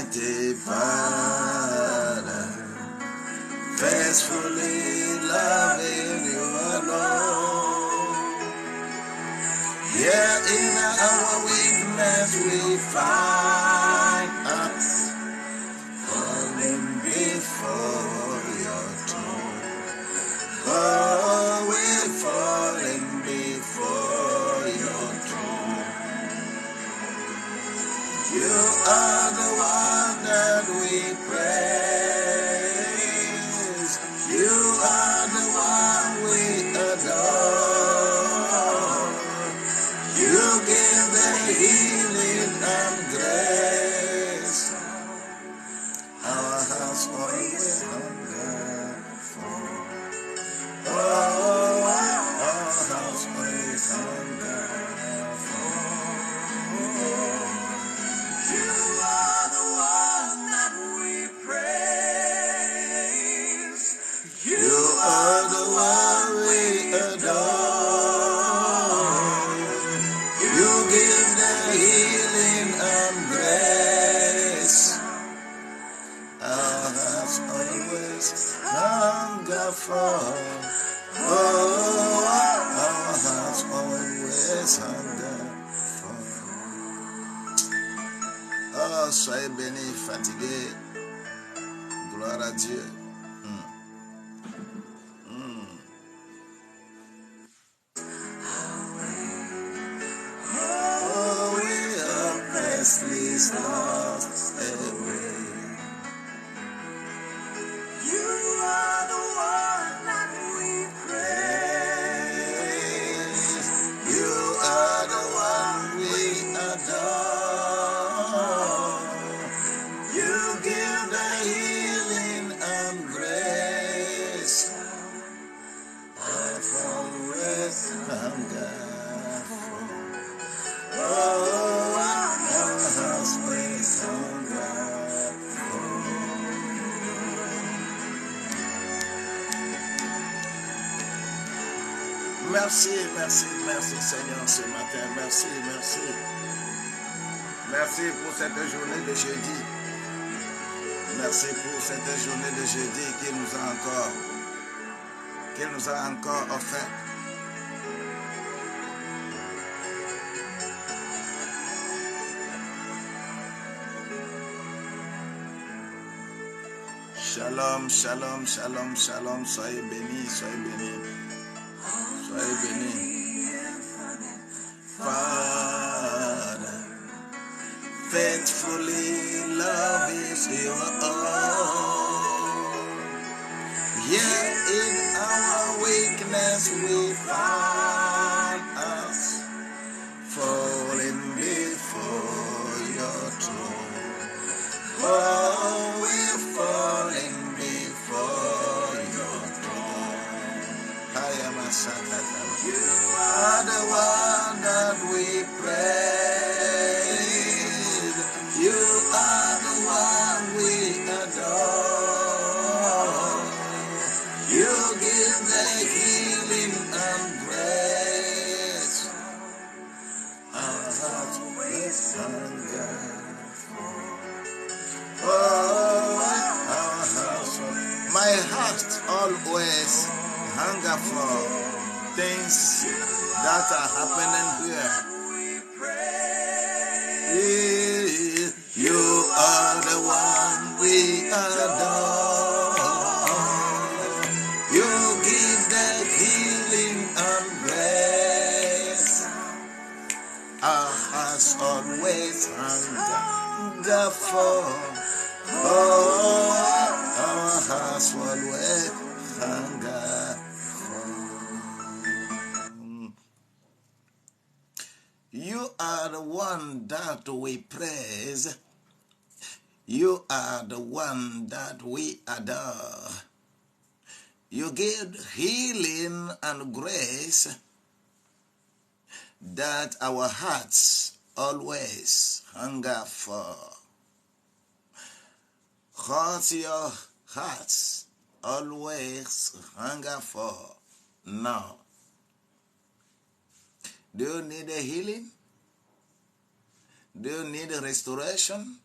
Almighty Father, faithfully loving you alone. Here in our weakness we find us falling before your throne. Oh, we're falling before your throne. You are the one that we praise. You are the one we adore. You give the healing and grace. Our hearts always hunger for. Oh, our hearts always hunger for. You are the one that we praise. You are the one we adore. You give the healing and grace. Our hearts always hunger for. Oh, our hearts always hunger for. Oh, soyez bénis, fatigués. Gloire à Dieu. Oh, we are restless, lost away. You are the one that we praise. You are the one we adore. You give the healing and grace. I've always hunger for. Oh, our hearts always hunger for. Merci, merci, merci Seigneur ce matin. Merci, merci. Merci pour cette journée de jeudi. Merci pour cette journée de jeudi qu'il nous a encore offert. Shalom, shalom, shalom, shalom. Soyez bénis, soyez bénis. Soyez bénis. Father, faithfully love is your own. Here in our weakness we find us falling before your throne. Oh, we're falling before your throne. I am a Sakata. You are the one that we praise. You are the one we adore. You give the healing and grace. Our hearts always hunger for. Oh, our hearts. My heart always hunger for things that are happening here. You are the one we adore. You give the healing and grace. Our hearts always hunger for. Oh, our hearts always hunger for. You are the one that we praise. You are the one that we adore. You give healing and grace that our hearts always hunger for. What your hearts always hunger for now. Do you need a healing? Do you need a restoration?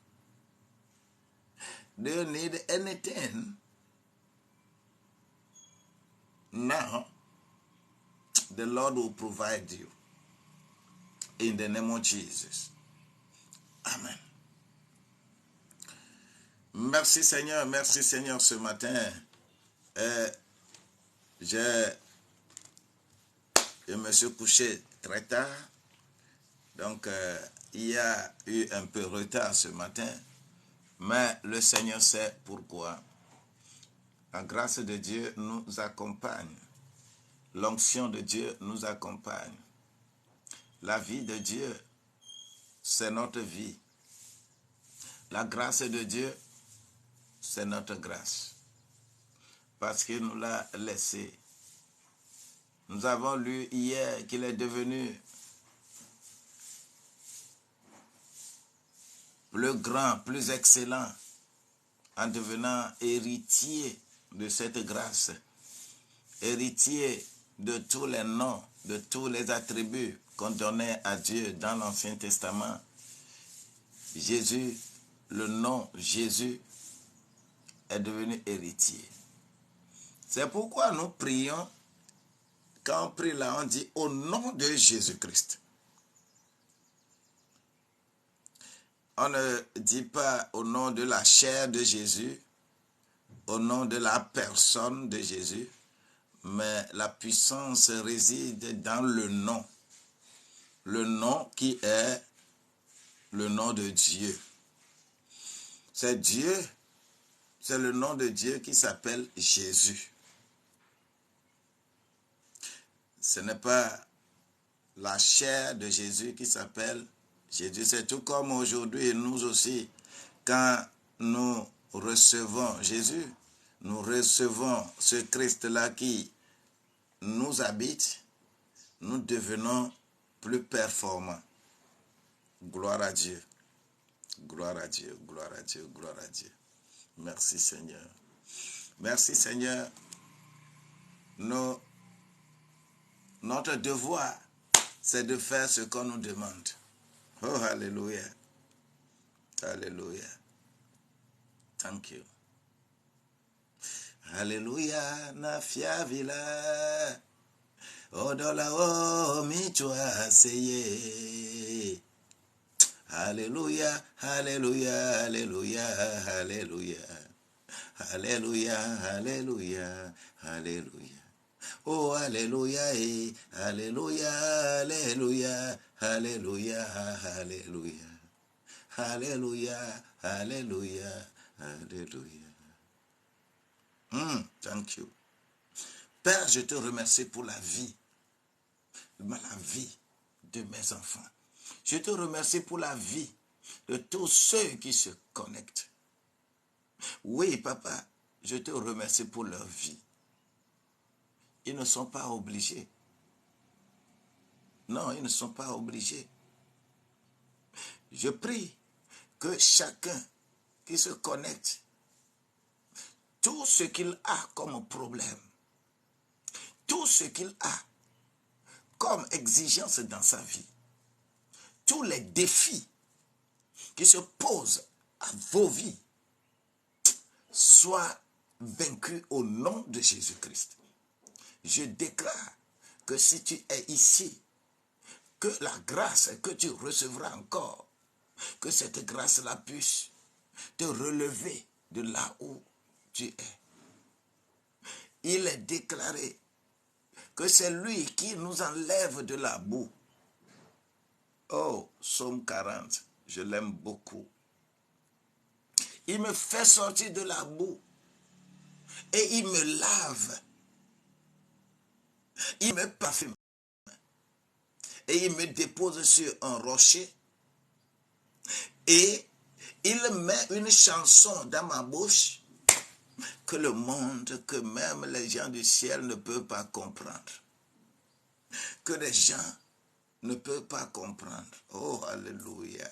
Do you need anything? Now, the Lord will provide you. In the name of Jesus. Amen. Merci Seigneur ce matin. Je me suis couché très tard. Donc, il y a eu un peu de retard ce matin. Mais le Seigneur sait pourquoi. La grâce de Dieu nous accompagne. L'onction de Dieu nous accompagne. La vie de Dieu, c'est notre vie. La grâce de Dieu, c'est notre grâce. Parce qu'il nous l'a laissé. Nous avons lu hier qu'il est devenu plus grand, plus excellent, en devenant héritier de cette grâce. Héritier de tous les noms, de tous les attributs qu'on donnait à Dieu dans l'Ancien Testament. Jésus, le nom Jésus, est devenu héritier. C'est pourquoi nous prions, quand on prie là, on dit au nom de Jésus-Christ. On ne dit pas au nom de la chair de Jésus, au nom de la personne de Jésus, mais la puissance réside dans le nom. Le nom qui est le nom de Dieu. C'est Dieu, c'est le nom de Dieu qui s'appelle Jésus. Ce n'est pas la chair de Jésus qui s'appelle Jésus. C'est tout comme aujourd'hui, nous aussi, quand nous recevons Jésus, nous recevons ce Christ-là qui nous habite, nous devenons plus performants. Gloire à Dieu. Gloire à Dieu, gloire à Dieu, gloire à Dieu. Merci Seigneur. Merci Seigneur. Notre devoir, c'est de faire ce qu'on nous demande. Oh, alléluia. Alléluia. Thank you. Alléluia, na fiavila. Odola o michwa seye. Alléluia, alléluia, alléluia, alléluia. Alléluia, alléluia, alléluia. Oh, alléluia, alléluia, alléluia, alléluia, alléluia. Alléluia, alléluia, alléluia. Thank you. Père, je te remercie pour la vie de mes enfants. Je te remercie pour la vie de tous ceux qui se connectent. Oui, papa, je te remercie pour leur vie. Ils ne sont pas obligés. Non, ils ne sont pas obligés. Je prie que chacun qui se connecte, tout ce qu'il a comme problème, tout ce qu'il a comme exigence dans sa vie, tous les défis qui se posent à vos vies, soient vaincus au nom de Jésus-Christ. Je déclare que si tu es ici, que la grâce que tu recevras encore, que cette grâce-là puisse te relever de là où tu es. Il est déclaré que c'est lui qui nous enlève de la boue. Oh, Psaume 40, je l'aime beaucoup. Il me fait sortir de la boue et il me lave. Il me parfume et il me dépose sur un rocher et il met une chanson dans ma bouche que le monde, que même les gens du ciel ne peuvent pas comprendre. Que les gens ne peuvent pas comprendre. Oh, alléluia.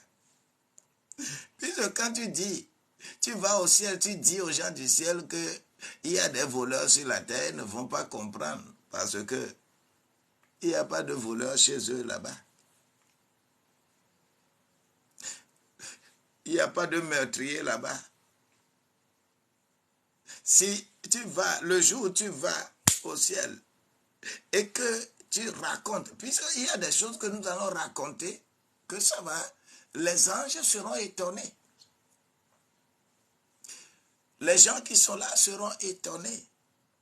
Puisque quand tu vas au ciel, tu dis aux gens du ciel qu'il y a des voleurs sur la terre, ils ne vont pas comprendre parce que il n'y a pas de voleurs chez eux là-bas. Il n'y a pas de meurtrier là-bas. Si tu vas, le jour où tu vas au ciel et que tu racontes, puisqu'il y a des choses que nous allons raconter, que ça va, les anges seront étonnés. Les gens qui sont là seront étonnés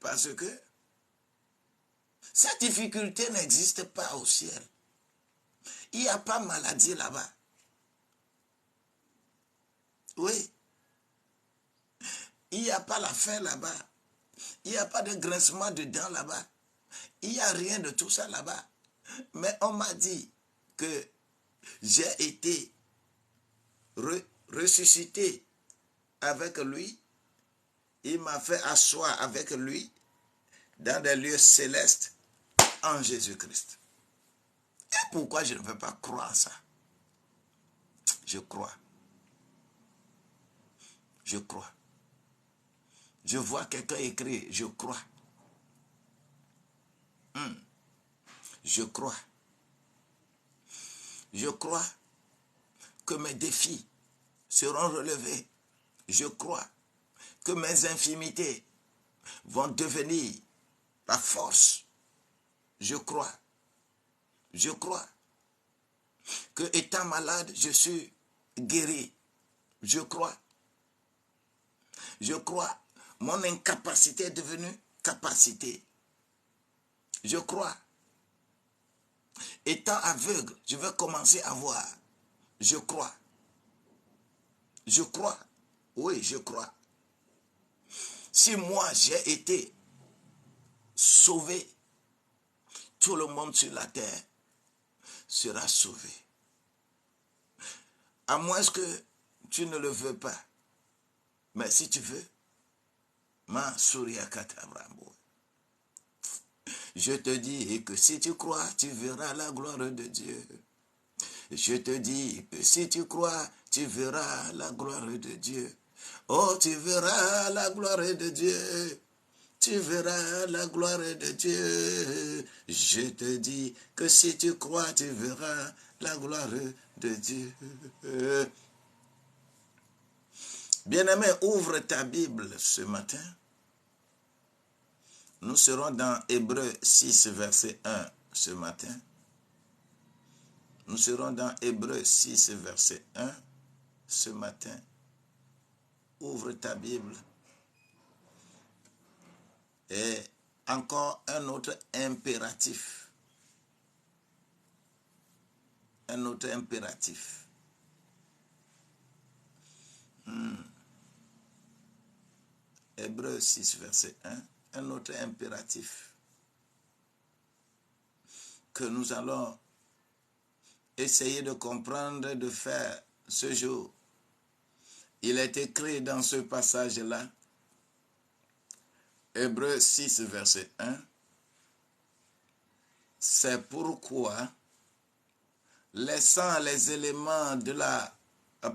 parce que cette difficulté n'existe pas au ciel. Il n'y a pas de maladie là-bas. Oui. Il n'y a pas la faim là-bas. Il n'y a pas de grincement de dents là-bas. Il n'y a rien de tout ça là-bas. Mais on m'a dit que j'ai été ressuscité avec lui. Il m'a fait asseoir avec lui dans des lieux célestes en Jésus-Christ. Et pourquoi je ne veux pas croire ça? Je crois. Je crois. Je vois quelqu'un écrire, je crois. Je crois. Je crois que mes défis seront relevés. Je crois que mes infimités vont devenir la force. Je crois. Je crois que étant malade, je suis guéri. Je crois. Je crois. Mon incapacité est devenue capacité. Je crois. Étant aveugle, je vais commencer à voir. Je crois. Je crois. Oui, je crois. Si moi j'ai été sauvé, tout le monde sur la terre sera sauvé. À moins que tu ne le veux pas. Mais si tu veux, je te dis que si tu crois, tu verras la gloire de Dieu. Je te dis que si tu crois, tu verras la gloire de Dieu. Oh, tu verras la gloire de Dieu. Tu verras la gloire de Dieu. Je te dis que si tu crois, tu verras la gloire de Dieu. Bien-aimé, ouvre ta Bible ce matin. Nous serons dans Hébreux 6, verset 1 ce matin. Nous serons dans Hébreux 6, verset 1 ce matin. Ouvre ta Bible. Et encore un autre impératif. Un autre impératif. Hébreux 6, verset 1. Un autre impératif que nous allons essayer de comprendre, de faire ce jour. Il est écrit dans ce passage-là, Hébreux 6, verset 1, c'est pourquoi, laissant les éléments de la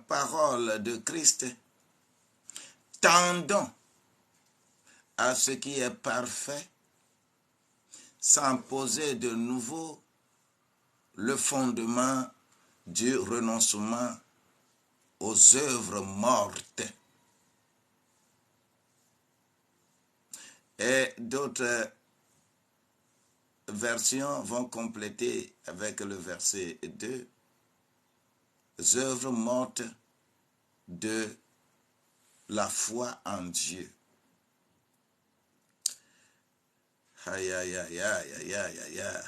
parole de Christ, tendons à ce qui est parfait, sans poser de nouveau le fondement du renoncement aux œuvres mortes. Et d'autres versions vont compléter avec le verset 2, œuvres mortes de la foi en Dieu. Aïe, aïe, aïe, aïe, aïe, aïe, aïe, aïe.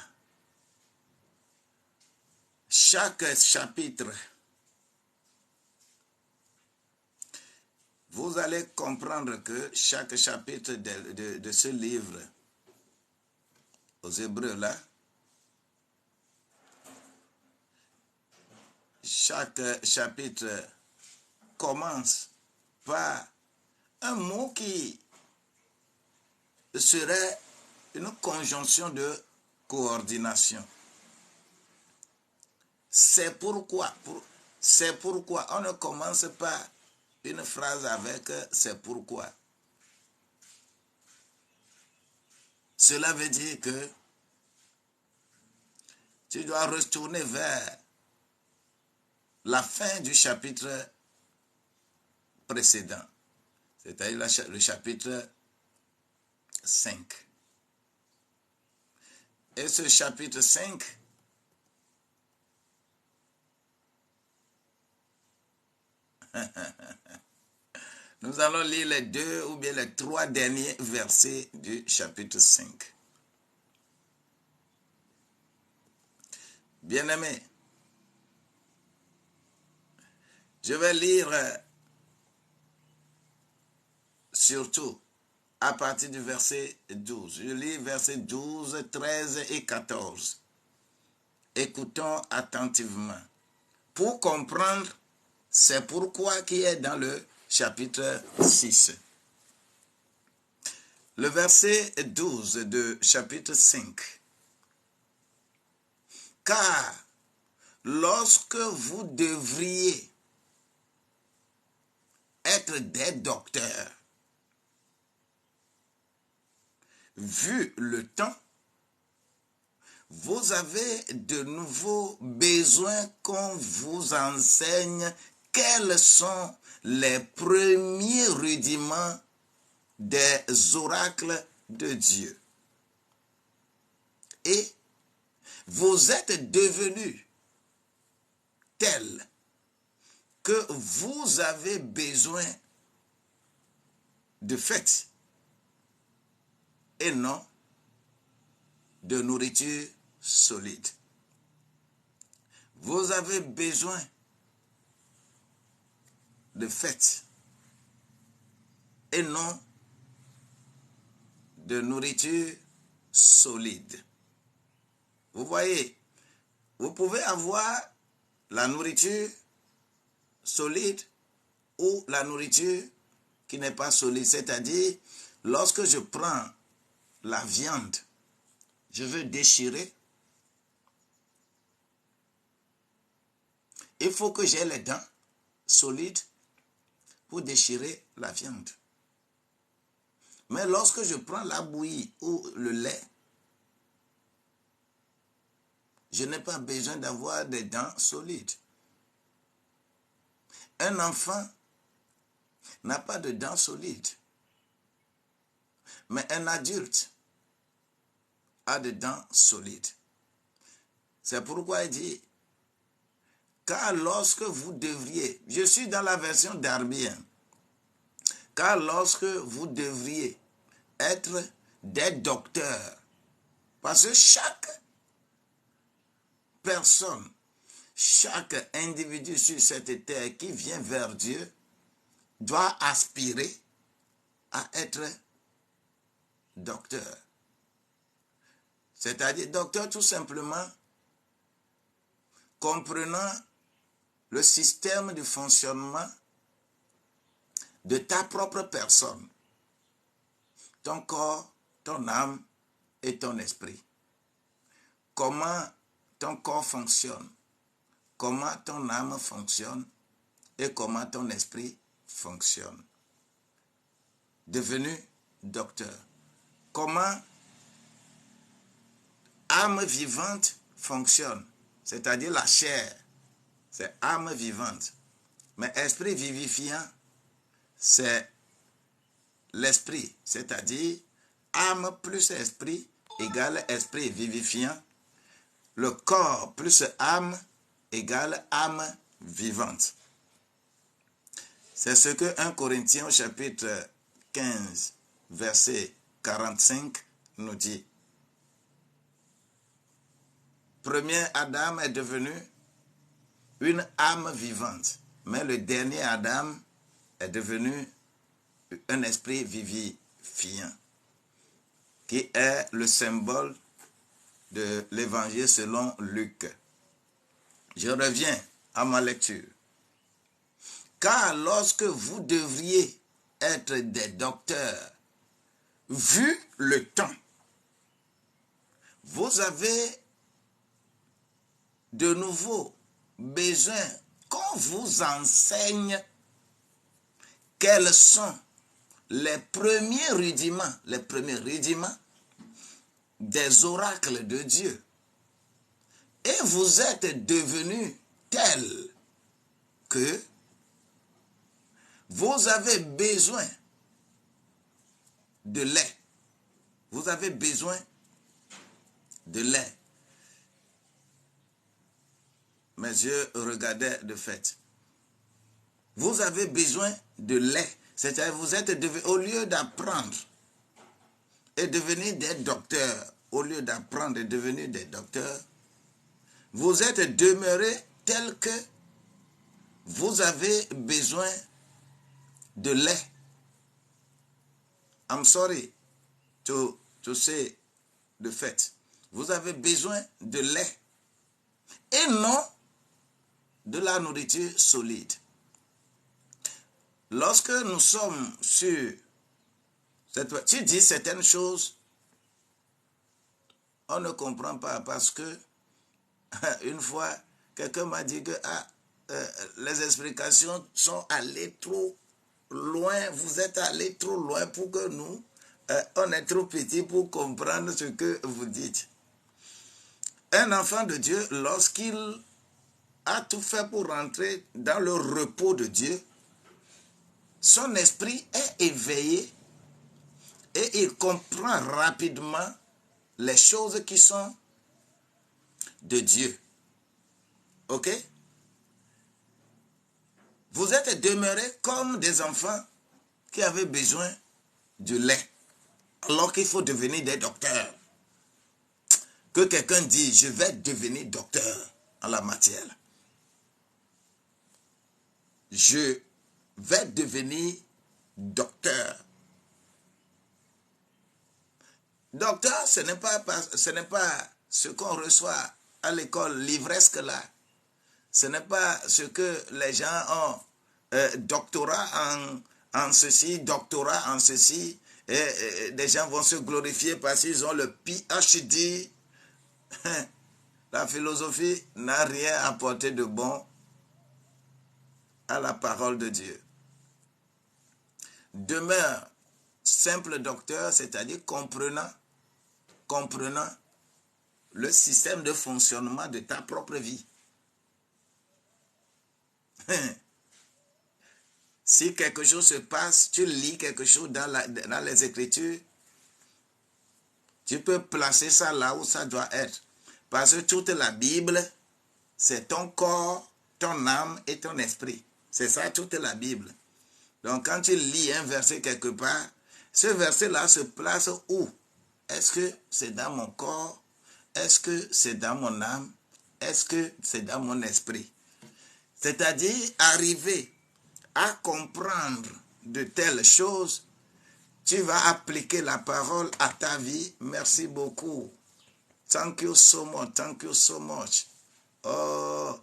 Chaque chapitre, vous allez comprendre que chaque chapitre de ce livre aux Hébreux là, chaque chapitre commence par un mot qui serait une conjonction de coordination. C'est pourquoi on ne commence pas une phrase avec c'est pourquoi. Cela veut dire que tu dois retourner vers la fin du chapitre précédent, c'est-à-dire le chapitre 5. Et ce chapitre 5 nous allons lire les 2 ou bien les 3 derniers versets du chapitre 5. Bien-aimés, je vais lire surtout à partir du verset 12. Je lis versets 12, 13 et 14. Écoutons attentivement. Pour comprendre, c'est pourquoi qui est dans le chapitre 6. Le verset 12 de chapitre 5. Car lorsque vous devriez être des docteurs, vu le temps, vous avez de nouveau besoin qu'on vous enseigne quels sont les premiers rudiments des oracles de Dieu. Et vous êtes devenus tels que vous avez besoin de fêtes et non de nourriture solide. Vous avez besoin de fêtes et non de nourriture solide. Vous voyez, vous pouvez avoir la nourriture solide ou la nourriture qui n'est pas solide. C'est-à-dire, lorsque je prends la viande, je veux déchirer, il faut que j'ai les dents solides pour déchirer la viande. Mais lorsque je prends la bouillie ou le lait, je n'ai pas besoin d'avoir des dents solides. Un enfant n'a pas de dents solides. Mais un adulte a des dents solides. C'est pourquoi il dit, car lorsque vous devriez, je suis dans la version Darby, car lorsque vous devriez être des docteurs, parce que chaque personne, chaque individu sur cette terre qui vient vers Dieu doit aspirer à être docteur. C'est-à-dire docteur tout simplement comprenant le système de fonctionnement de ta propre personne, ton corps, ton âme et ton esprit. Comment ton corps fonctionne, comment ton âme fonctionne et comment ton esprit fonctionne. Devenu docteur. Comment âme vivante fonctionne, c'est-à-dire la chair, c'est âme vivante. Mais esprit vivifiant, c'est l'esprit, c'est-à-dire âme plus esprit égale esprit vivifiant. Le corps plus âme égale âme vivante. C'est ce que 1 Corinthiens chapitre 15, verset 45 nous dit. Premier Adam est devenu une âme vivante, mais le dernier Adam est devenu un esprit vivifiant, qui est le symbole de l'évangile selon Luc. Je reviens à ma lecture. Car lorsque vous devriez être des docteurs, vu le temps, vous avez de nouveau besoin qu'on vous enseigne quels sont les premiers rudiments des oracles de Dieu. Et vous êtes devenus tels que vous avez besoin de lait Vous avez besoin de lait. Mes yeux regardaient de fait. Vous avez besoin de lait. C'est-à-dire vous êtes au lieu d'apprendre et devenir des docteurs, au lieu d'apprendre et devenir des docteurs, vous êtes demeurés tels que vous avez besoin de lait. I'm sorry to say the fact. Vous avez besoin de lait et non de la nourriture solide. Lorsque nous sommes sur cette... Tu dis certaines choses, on ne comprend pas parce que une fois, quelqu'un m'a dit que les explications sont allées trop loin, vous êtes allés trop loin pour que nous, on est trop petits pour comprendre ce que vous dites. Un enfant de Dieu, lorsqu'il a tout fait pour rentrer dans le repos de Dieu, son esprit est éveillé et il comprend rapidement les choses qui sont de Dieu. Ok? Vous êtes demeurés comme des enfants qui avaient besoin de lait, alors qu'il faut devenir des docteurs. Que quelqu'un dise, je vais devenir docteur en la matière. Je vais devenir docteur. Docteur, ce n'est pas ce qu'on reçoit à l'école livresque là. Ce n'est pas ce que les gens ont. Doctorat en ceci, doctorat en ceci. Et des gens vont se glorifier parce qu'ils ont le PhD. La philosophie n'a rien apporté de bon à la parole de Dieu. Demeure simple docteur, c'est-à-dire comprenant le système de fonctionnement de ta propre vie. Si quelque chose se passe, tu lis quelque chose dans les Écritures, tu peux placer ça là où ça doit être. Parce que toute la Bible, c'est ton corps, ton âme et ton esprit. C'est ça toute la Bible. Donc quand tu lis un verset quelque part, ce verset-là se place où? Est-ce que c'est dans mon corps? Est-ce que c'est dans mon âme? Est-ce que c'est dans mon esprit? C'est-à-dire arriver à comprendre de telles choses, tu vas appliquer la parole à ta vie. Merci beaucoup. Thank you so much. Thank you so much. Oh,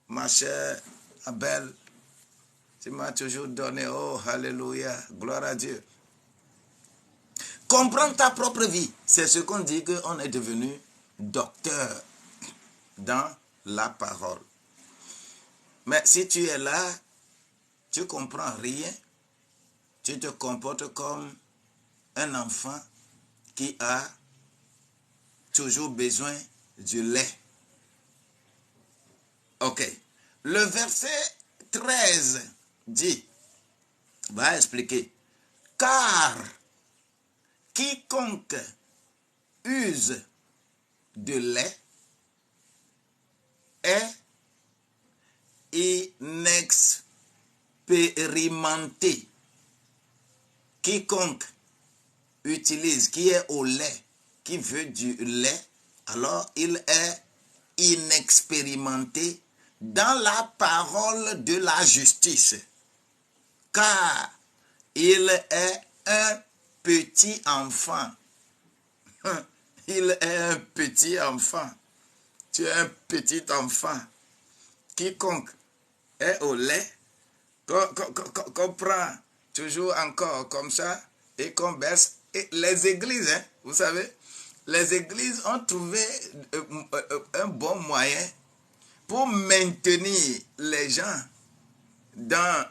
ma chère Abel, tu m'as toujours donné. Oh, alléluia. Gloire à Dieu. Comprendre ta propre vie. C'est ce qu'on dit qu'on est devenu docteur dans la parole. Mais si tu es là, tu ne comprends rien, tu te comportes comme un enfant qui a toujours besoin du lait. Ok. Le verset 13 dit, va expliquer, car quiconque use de lait est inexpérimenté. Quiconque utilise, qui est au lait, qui veut du lait, alors il est inexpérimenté dans la parole de la justice, car il est un petit enfant. Il est un petit enfant. Tu es un petit enfant. Quiconque est au lait, qu'on prend toujours encore comme ça, et qu'on baisse. Et les églises, vous savez, les églises ont trouvé un bon moyen pour maintenir les gens dans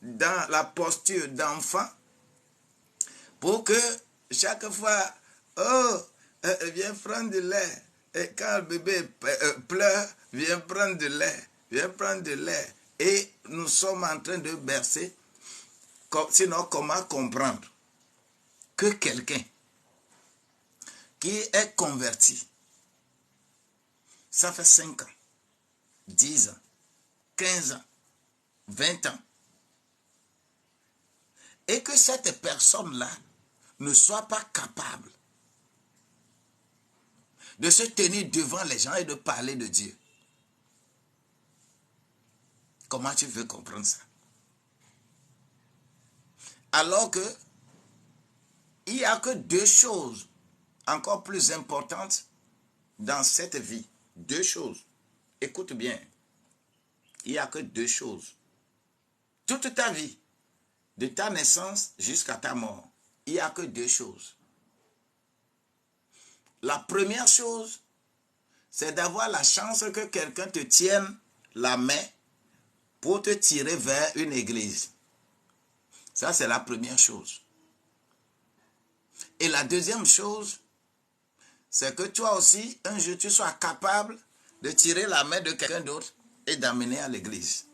dans la posture d'enfant, pour que chaque fois, viens prendre du lait. Et quand le bébé pleure, viens prendre du lait. Viens prendre du lait. Et nous sommes en train de bercer. Sinon, comment comprendre? que quelqu'un qui est converti, ça fait 5 ans, 10 ans, 15 ans, 20 ans, et que cette personne-là ne soit pas capable de se tenir devant les gens et de parler de Dieu. Comment tu veux comprendre ça? Alors que il n'y a que 2 choses encore plus importantes dans cette vie. 2 choses. Écoute bien. Il n'y a que 2 choses. Toute ta vie, de ta naissance jusqu'à ta mort, il n'y a que 2 choses. La première chose, c'est d'avoir la chance que quelqu'un te tienne la main pour te tirer vers une église. Ça, c'est la première chose. Et la deuxième chose, c'est que toi aussi, un jour, tu sois capable de tirer la main de quelqu'un d'autre et d'amener à l'église.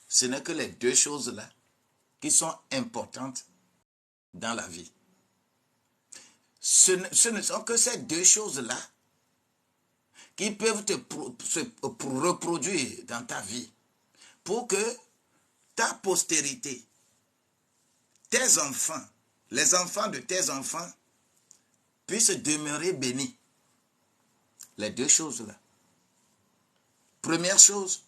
Ce n'est que les 2 choses-là qui sont importantes dans la vie. Ce ne sont que ces 2 choses-là qui peuvent se reproduire dans ta vie pour que ta postérité, tes enfants, les enfants de tes enfants puissent demeurer bénis. Les 2 choses-là. Première chose,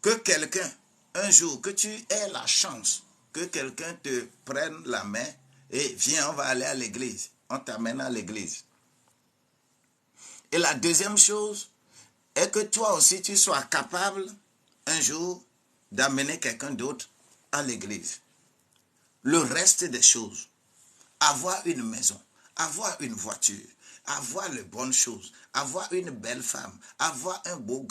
que quelqu'un, un jour, que tu aies la chance que quelqu'un te prenne la main et viens, on va aller à l'église. On t'amène à l'église. Et la deuxième chose est que toi aussi tu sois capable un jour d'amener quelqu'un d'autre à l'église. Le reste des choses, avoir une maison, avoir une voiture, avoir les bonnes choses, avoir une belle femme, avoir un beau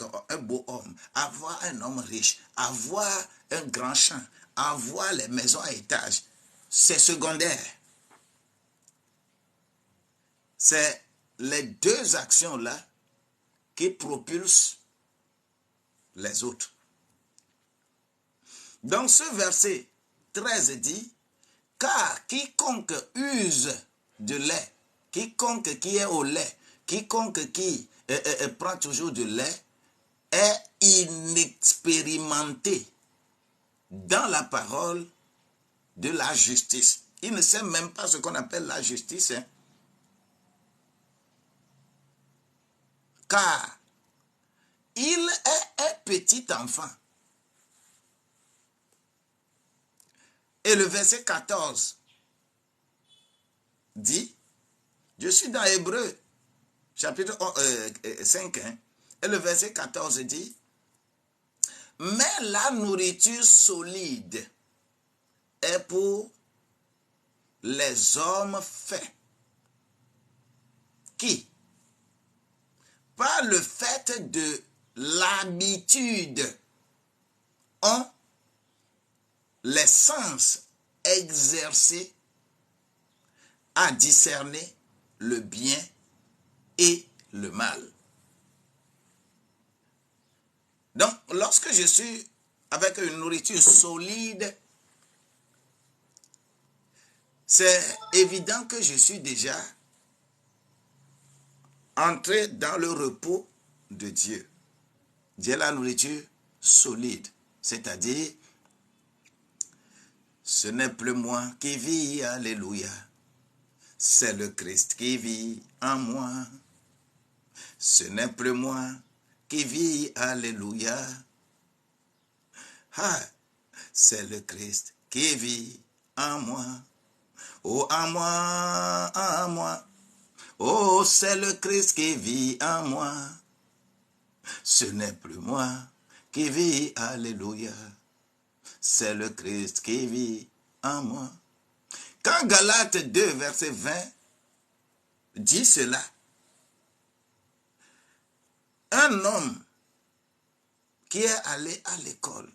homme, avoir un homme riche, avoir un grand champ, avoir les maisons à étage, c'est secondaire. C'est les 2 actions-là qui propulsent les autres. Dans ce verset 13 dit, car quiconque use de lait, quiconque qui est au lait, quiconque qui prend toujours du lait, est inexpérimenté dans la parole de la justice. Il ne sait même pas ce qu'on appelle la justice. Car il est un petit enfant. Et le verset 14 dit, je suis dans Hébreux, chapitre 5, et le verset 14 dit, mais la nourriture solide est pour les hommes faits, qui, par le fait de l'habitude, ont les sens exercés à discerner le bien et le mal. Donc, lorsque je suis avec une nourriture solide, c'est évident que je suis déjà entré dans le repos de Dieu. J'ai la nourriture solide, c'est-à-dire, ce n'est plus moi qui vis, alléluia. C'est le Christ qui vit en moi. Ce n'est plus moi qui vis, alléluia. Ah, c'est le Christ qui vit en moi. Oh, en moi, en moi. Oh, c'est le Christ qui vit en moi. Ce n'est plus moi qui vis, alléluia. C'est le Christ qui vit en moi. Quand Galates 2, verset 20 dit cela, un homme qui est allé à l'école,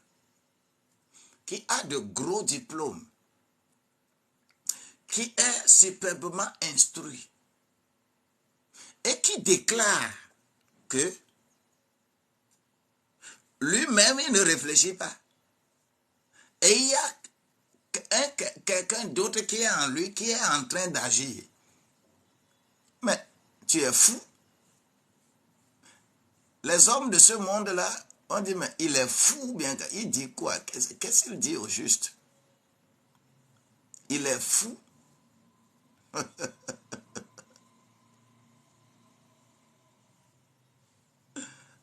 qui a de gros diplômes, qui est superbement instruit et qui déclare que lui-même, il ne réfléchit pas. Et il y a quelqu'un d'autre qui est en lui, qui est en train d'agir. Mais tu es fou. Les hommes de ce monde-là, on dit, mais il est fou, bien. Il dit quoi? Qu'est-ce qu'il dit au juste? Il est fou.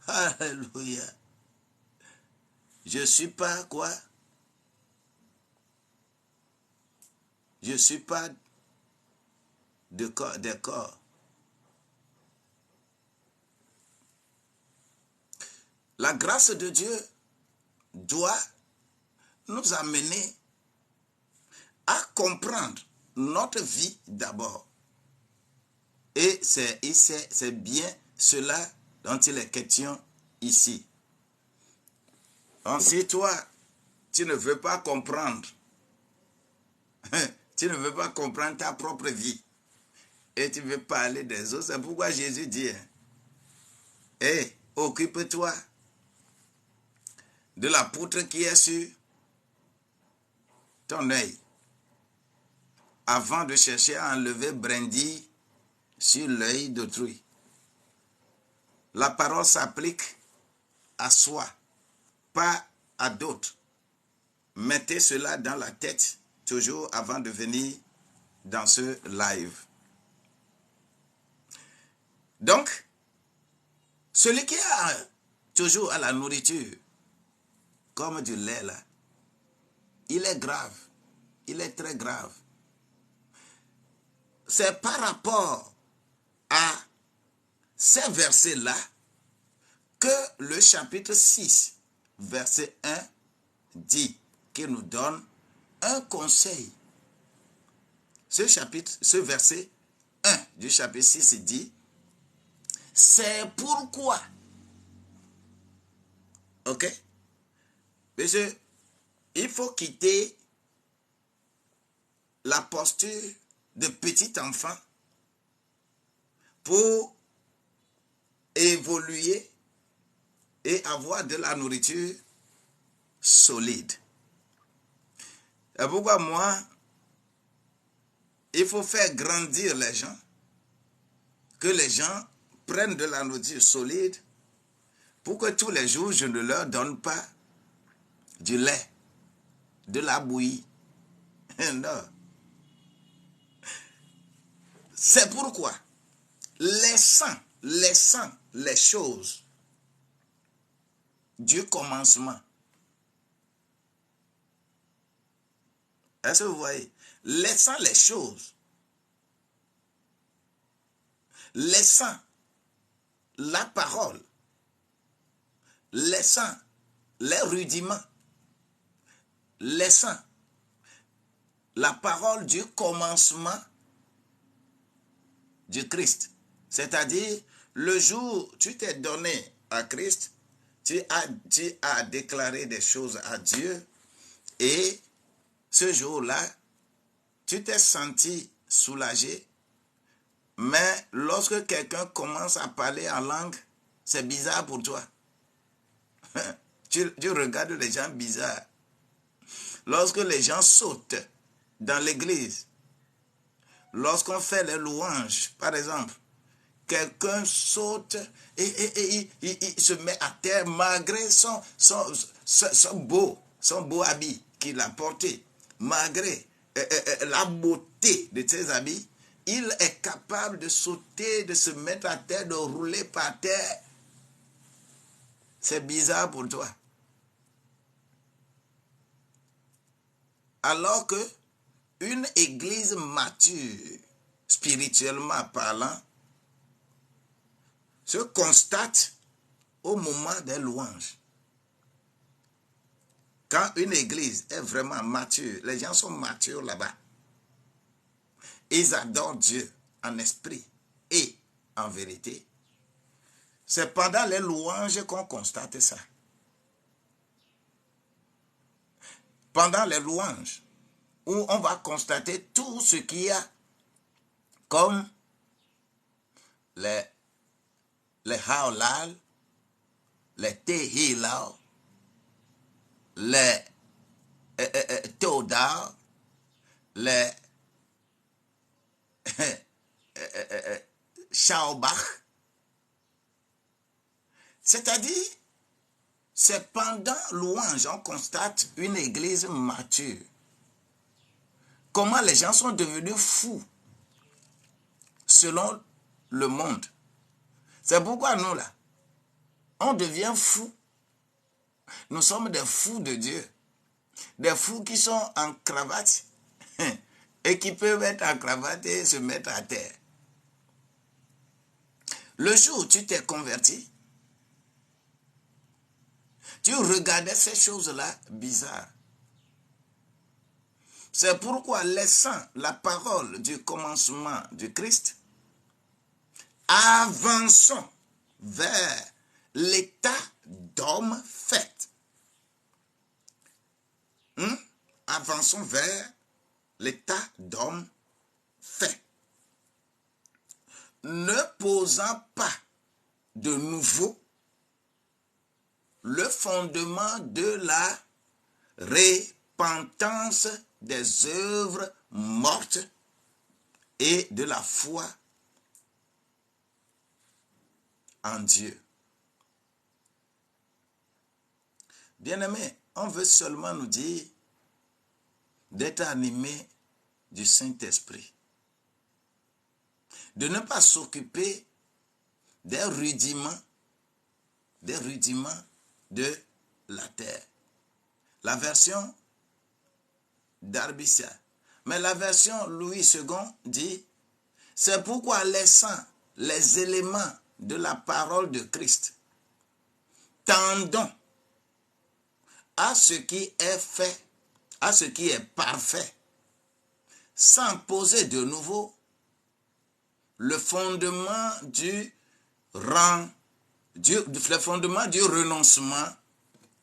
Alléluia. Je ne suis pas quoi? Je ne suis pas des corps. La grâce de Dieu doit nous amener à comprendre notre vie d'abord. Et c'est bien cela dont il est question ici. Donc si toi, tu ne veux pas comprendre, tu ne veux pas comprendre ta propre vie, et tu veux parler des autres, c'est pourquoi Jésus dit, hey, occupe-toi de la poutre qui est sur ton œil, avant de chercher à enlever brindille sur l'œil d'autrui. La parole s'applique à soi, pas à d'autres. Mettez cela dans la tête toujours avant de venir dans ce live. Donc, celui qui a toujours à la nourriture, comme du lait là, il est grave. Il est très grave. C'est par rapport à ces versets-là que le chapitre 6, verset 1 dit, qu'il nous donne un conseil. Ce verset 1 du chapitre 6 dit, c'est pourquoi. Ok? Parce que il faut quitter la posture de petit enfant pour évoluer et avoir de la nourriture solide. Et pourquoi moi, il faut faire grandir les gens, que les gens prennent de la nourriture solide pour que tous les jours, je ne leur donne pas du lait, de la bouillie. Non. C'est pourquoi, laissant les choses du commencement. Est-ce que vous voyez? Laissant les choses, laissant la parole, laissant les rudiments, laissant la parole du commencement du Christ. C'est-à-dire, le jour où tu t'es donné à Christ, tu as déclaré des choses à Dieu et ce jour-là, tu t'es senti soulagé, mais lorsque quelqu'un commence à parler en langue, c'est bizarre pour toi. Tu regardes les gens bizarres. Lorsque les gens sautent dans l'église, lorsqu'on fait les louanges, par exemple, quelqu'un saute et il se met à terre malgré son beau habit qu'il a porté, malgré la beauté de ses habits, il est capable de sauter, de se mettre à terre, de rouler par terre. C'est bizarre pour toi. Alors que une église mature, spirituellement parlant, se constate au moment des louanges. Quand une église est vraiment mature, les gens sont matures là-bas. Ils adorent Dieu en esprit et en vérité. C'est pendant les louanges qu'on constate ça. Pendant les louanges, où on va constater tout ce qu'il y a comme les haolal, les tehilal, les théodar, les Schaubach. C'est-à-dire, c'est pendant louange on constate une église mature. Comment les gens sont devenus fous selon le monde. C'est pourquoi nous là, on devient fous. Nous sommes des fous de Dieu. Des fous qui sont en cravate et qui peuvent être en cravate et se mettre à terre. Le jour où tu t'es converti, tu regardais ces choses-là bizarres. C'est pourquoi, laissant la parole du commencement du Christ, avançons vers l'état d'homme fait. Avançons vers l'état d'homme fait. Ne posant pas de nouveau le fondement de la repentance des œuvres mortes et de la foi en Dieu. Bien-aimés, on veut seulement nous dire d'être animés du Saint-Esprit, de ne pas s'occuper des rudiments de la terre. La version d'Arbicia. Mais la version Louis II dit, c'est pourquoi laissant les éléments de la parole de Christ, tendons à ce qui est fait, à ce qui est parfait, sans poser de nouveau le fondement du renoncement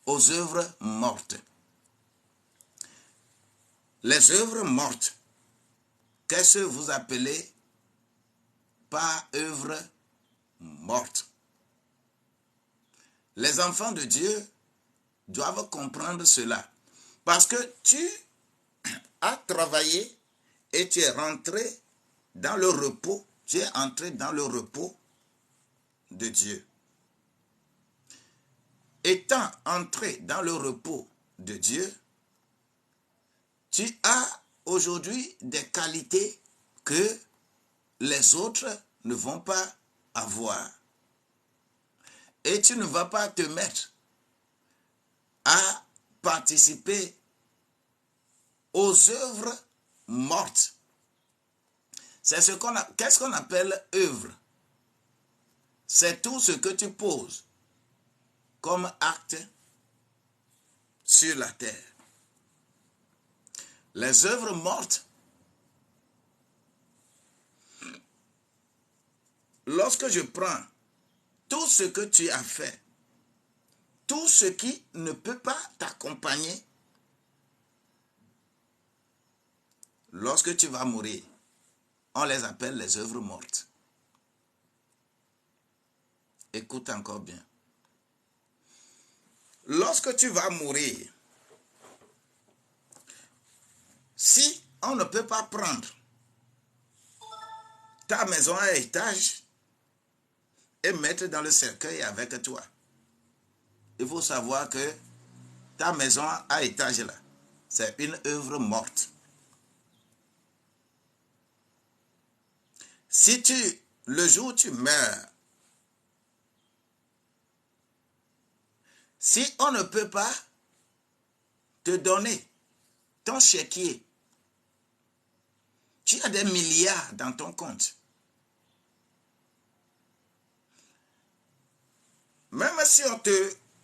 aux œuvres mortes. Les œuvres mortes, qu'est-ce que vous appelez par œuvres mortes? Les enfants de Dieu doivent comprendre cela. Parce que tu as travaillé et tu es rentré dans le repos, tu es entré dans le repos de Dieu. Étant entré dans le repos de Dieu, tu as aujourd'hui des qualités que les autres ne vont pas avoir. Et tu ne vas pas te mettre à participer aux œuvres mortes. C'est qu'est-ce qu'on appelle œuvre? C'est tout ce que tu poses comme acte sur la terre. Les œuvres mortes, lorsque je prends tout ce que tu as fait, tout ce qui ne peut pas t'accompagner, lorsque tu vas mourir, on les appelle les œuvres mortes. Écoute encore bien. Lorsque tu vas mourir, si on ne peut pas prendre ta maison à étage et mettre dans le cercueil avec toi, il faut savoir que ta maison à étage là, c'est une œuvre morte. Si le jour où tu meurs, si on ne peut pas te donner ton chéquier, tu as des milliards dans ton compte. Même si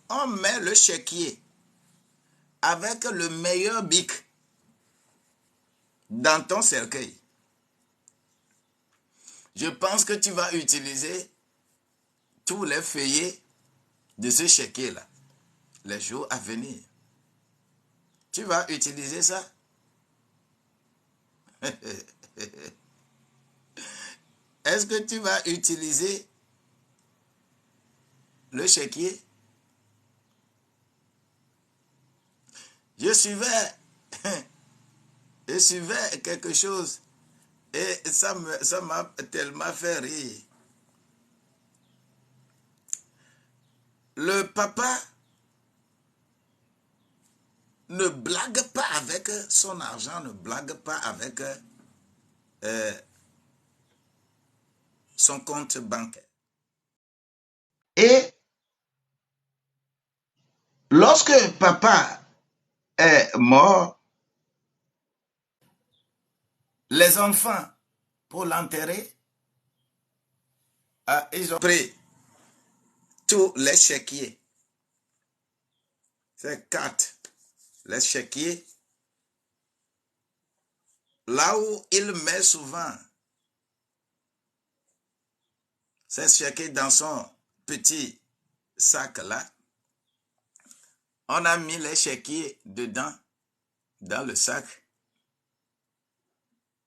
on met le chéquier avec le meilleur bic dans ton cercueil, je pense que tu vas utiliser tous les feuillets de ce chéquier-là, les jours à venir. Tu vas utiliser ça? Est-ce que tu vas utiliser le chéquier? Je suivais Je suivais quelque chose et ça m'a tellement fait rire. Le papa ne blague pas avec son argent, ne blague pas avec son compte bancaire. Et lorsque papa est mort, les enfants, pour l'enterrer, ils ont pris tous les chéquiers. C'est 4. Les chéquiers. Là où il met souvent ces chéquiers dans son petit sac là, on a mis les chéquiers dedans, dans le sac.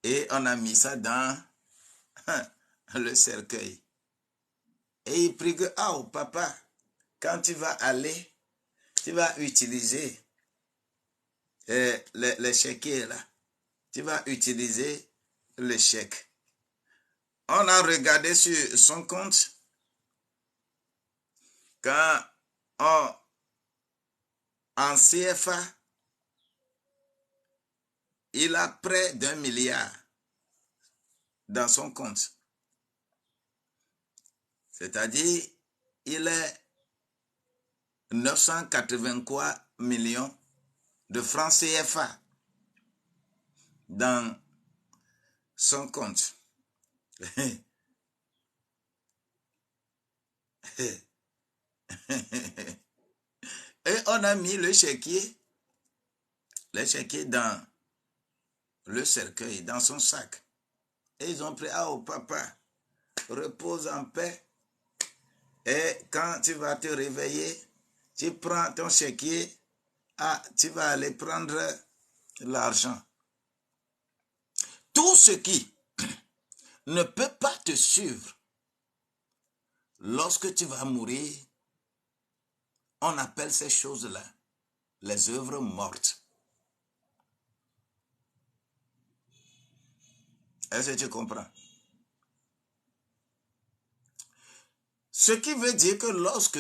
Et on a mis ça dans le cercueil. Et il prie que, oh papa, quand tu vas aller, tu vas utiliser les chéquiers là. Tu vas utiliser le chèque. On a regardé sur son compte. Quand en CFA, il a près d'1 milliard dans son compte. C'est-à-dire, il est 983 millions de francs CFA dans son compte. Et on a mis le chéquier dans le cercueil, dans son sac. Et ils ont pris, ah oh papa, repose en paix. Et quand tu vas te réveiller, tu prends ton chéquier, tu vas aller prendre l'argent. Tout ce qui ne peut pas te suivre lorsque tu vas mourir, on appelle ces choses-là les œuvres mortes. Est-ce que tu comprends? Ce qui veut dire que lorsque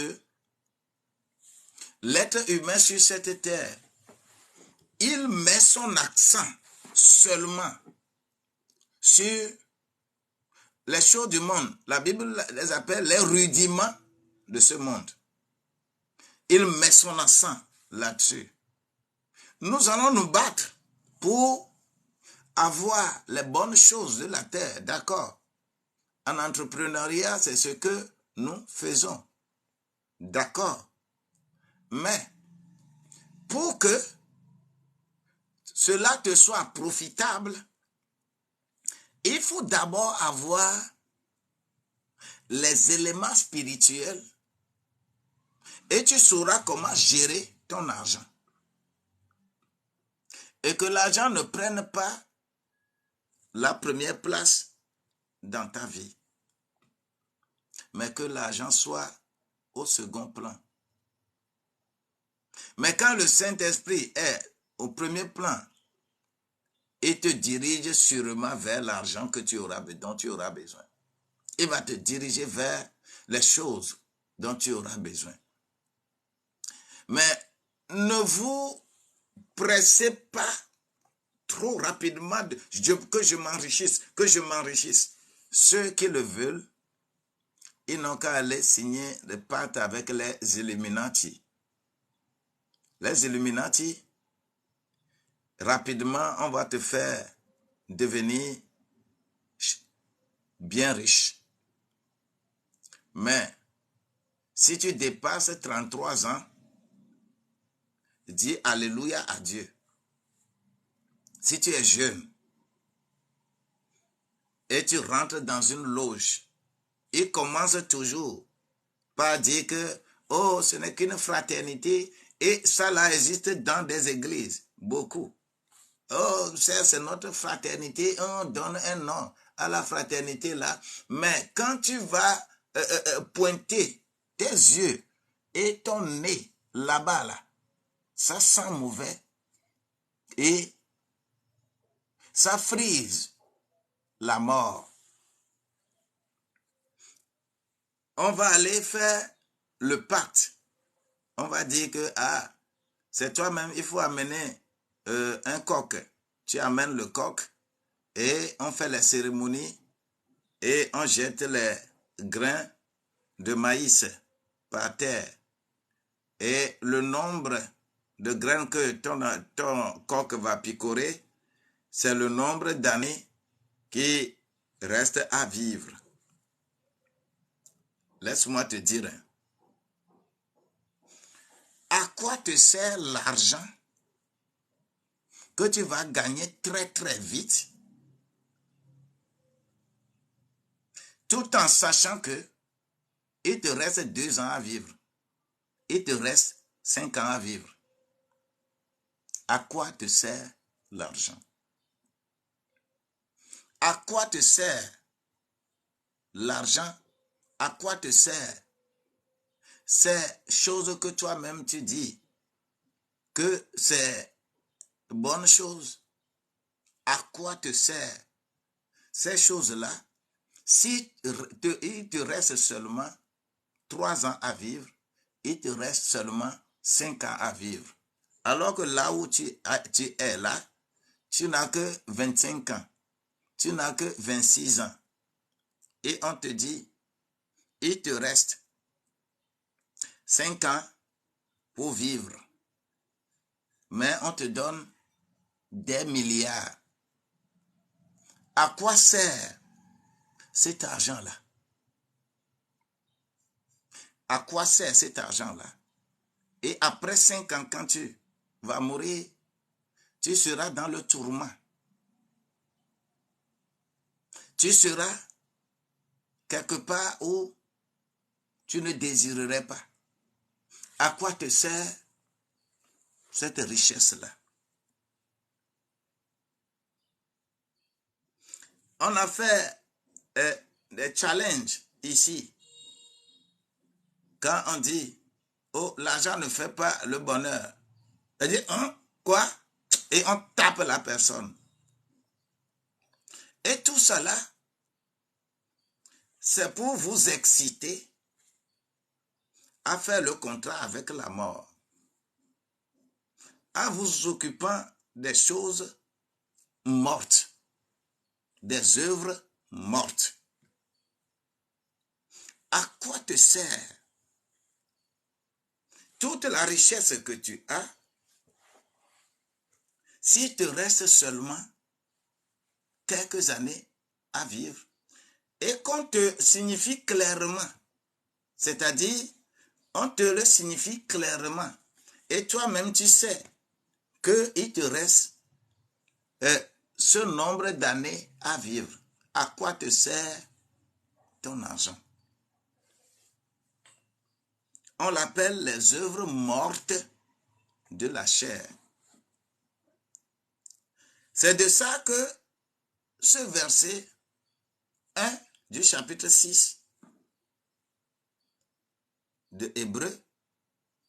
l'être humain sur cette terre, il met son accent seulement sur les choses du monde. La Bible les appelle les rudiments de ce monde. Il met son accent là-dessus. Nous allons nous battre pour avoir les bonnes choses de la terre, d'accord? En entrepreneuriat, c'est ce que nous faisons, d'accord? Mais pour que cela te soit profitable, il faut d'abord avoir les éléments spirituels et tu sauras comment gérer ton argent. Et que l'argent ne prenne pas la première place dans ta vie, mais que l'argent soit au second plan. Mais quand le Saint-Esprit est au premier plan, il te dirige sûrement vers l'argent dont tu auras besoin. Il va te diriger vers les choses dont tu auras besoin. Mais ne vous pressez pas trop rapidement que je m'enrichisse. Ceux qui le veulent, ils n'ont qu'à aller signer le pacte avec les Illuminati. Les Illuminati, rapidement, on va te faire devenir bien riche. Mais si tu dépasses 33 ans, dis Alléluia à Dieu. Si tu es jeune et tu rentres dans une loge, il commence toujours par dire que oh, ce n'est qu'une fraternité et ça là existe dans des églises, beaucoup. Oh, c'est notre fraternité, on donne un nom à la fraternité là. Mais quand tu vas pointer tes yeux et ton nez là-bas là, ça sent mauvais et ça frise la mort. On va aller faire le pacte. On va dire que, ah, c'est toi-même, il faut amener un coq. Tu amènes le coq et on fait les cérémonies et on jette les grains de maïs par terre. Et le nombre de graines que ton coq va picorer, c'est le nombre d'années qui reste à vivre. Laisse-moi te dire, à quoi te sert l'argent que tu vas gagner très très vite, tout en sachant que il te reste 2 ans à vivre, il te reste 5 ans à vivre. À quoi te sert l'argent? À quoi te sert l'argent? À quoi te sert ces choses que toi-même tu dis que c'est bonne chose? À quoi te sert ces choses-là si il te reste seulement 3 ans à vivre, il te reste seulement 5 ans à vivre. Alors que là où tu es là, tu n'as que 25 ans, tu n'as que 26 ans. Et on te dit, il te reste 5 ans pour vivre. Mais on te donne des milliards. À quoi sert cet argent-là? À quoi sert cet argent-là? Et après 5 ans, quand tu vas mourir, tu seras dans le tourment. Tu seras quelque part où tu ne désirerais pas. À quoi te sert cette richesse-là? On a fait des challenges ici. Quand on dit, oh, l'argent ne fait pas le bonheur. On dit, hein, quoi? Et on tape la personne. Et tout cela, c'est pour vous exciter à faire le contrat avec la mort. En vous occupant des choses mortes, des œuvres mortes. À quoi te sert toute la richesse que tu as s'il te reste seulement quelques années à vivre et qu'on te signifie clairement, c'est-à-dire on te le signifie clairement et toi-même tu sais qu'il te reste ce nombre d'années à vivre. À quoi te sert ton argent? On l'appelle les œuvres mortes de la chair. C'est de ça que ce verset 1 du chapitre 6 de Hébreux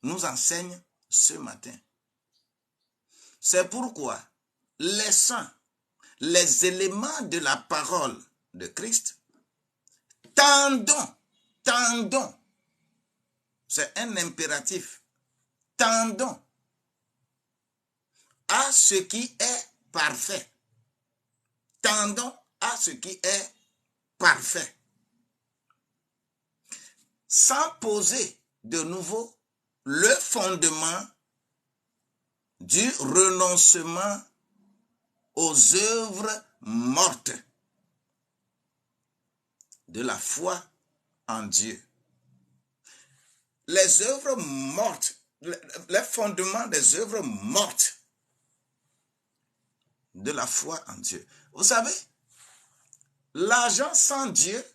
nous enseigne ce matin. C'est pourquoi, laissant les éléments de la parole de Christ, tendons, c'est un impératif, tendons à ce qui est parfait. Tendons à ce qui est parfait. Sans poser de nouveau le fondement du renoncement aux œuvres mortes de la foi en Dieu. Les œuvres mortes, les fondements des œuvres mortes de la foi en Dieu. Vous savez, l'argent sans Dieu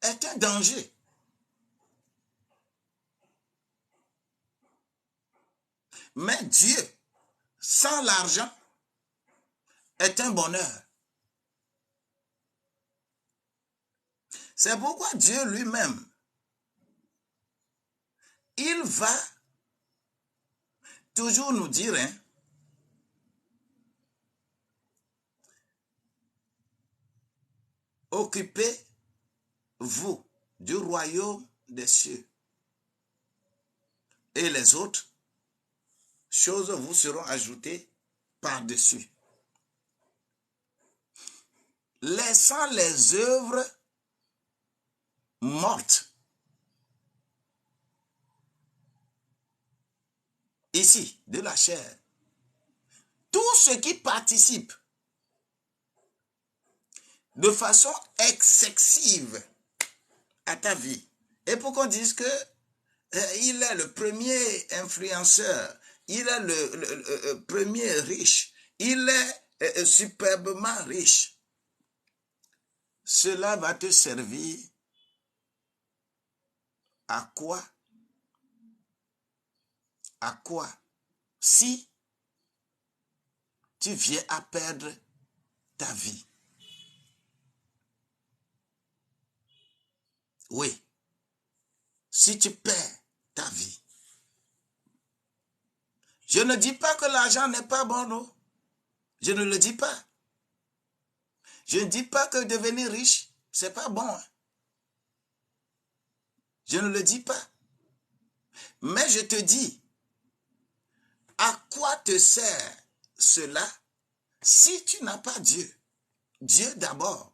est un danger. Mais Dieu, sans l'argent, est un bonheur. C'est pourquoi Dieu lui-même, il va toujours nous dire, hein, occupez-vous du royaume des cieux. Et les autres choses vous seront ajoutées par-dessus. Laissant les œuvres mortes. Ici, de la chair. Tout ce qui participe de façon excessive à ta vie. Et pour qu'on dise que il est le premier influenceur, il est le premier riche, il est superbement riche. Cela va te servir à quoi? À quoi? Si tu viens à perdre ta vie. Oui. Si tu perds ta vie. Je ne dis pas que l'argent n'est pas bon, non. Je ne le dis pas. Je ne dis pas que devenir riche, c'est pas bon. Je ne le dis pas. Mais je te dis, à quoi te sert cela si tu n'as pas Dieu? Dieu d'abord.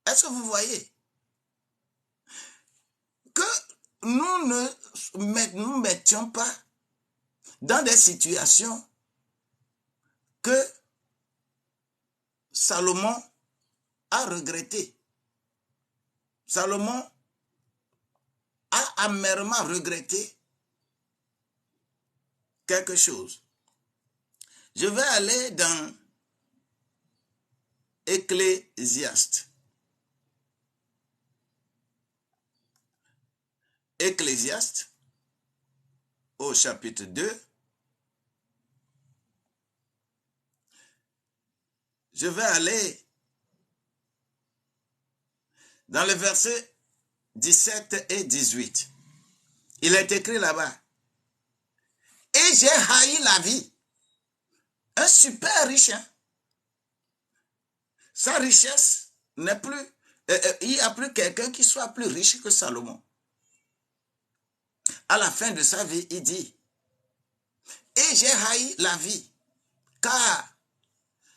Est-ce que vous voyez que nous ne nous mettions pas dans des situations que Salomon a regretté. Salomon a amèrement regretté quelque chose. Je vais aller dans Ecclésiaste. Ecclésiaste, au chapitre 2. Je vais aller dans le verset 17 et 18. Il est écrit là-bas. Et j'ai haï la vie. Un super riche. Hein? Sa richesse n'est plus... il n'y a plus quelqu'un qui soit plus riche que Salomon. À la fin de sa vie, il dit, et j'ai haï la vie, car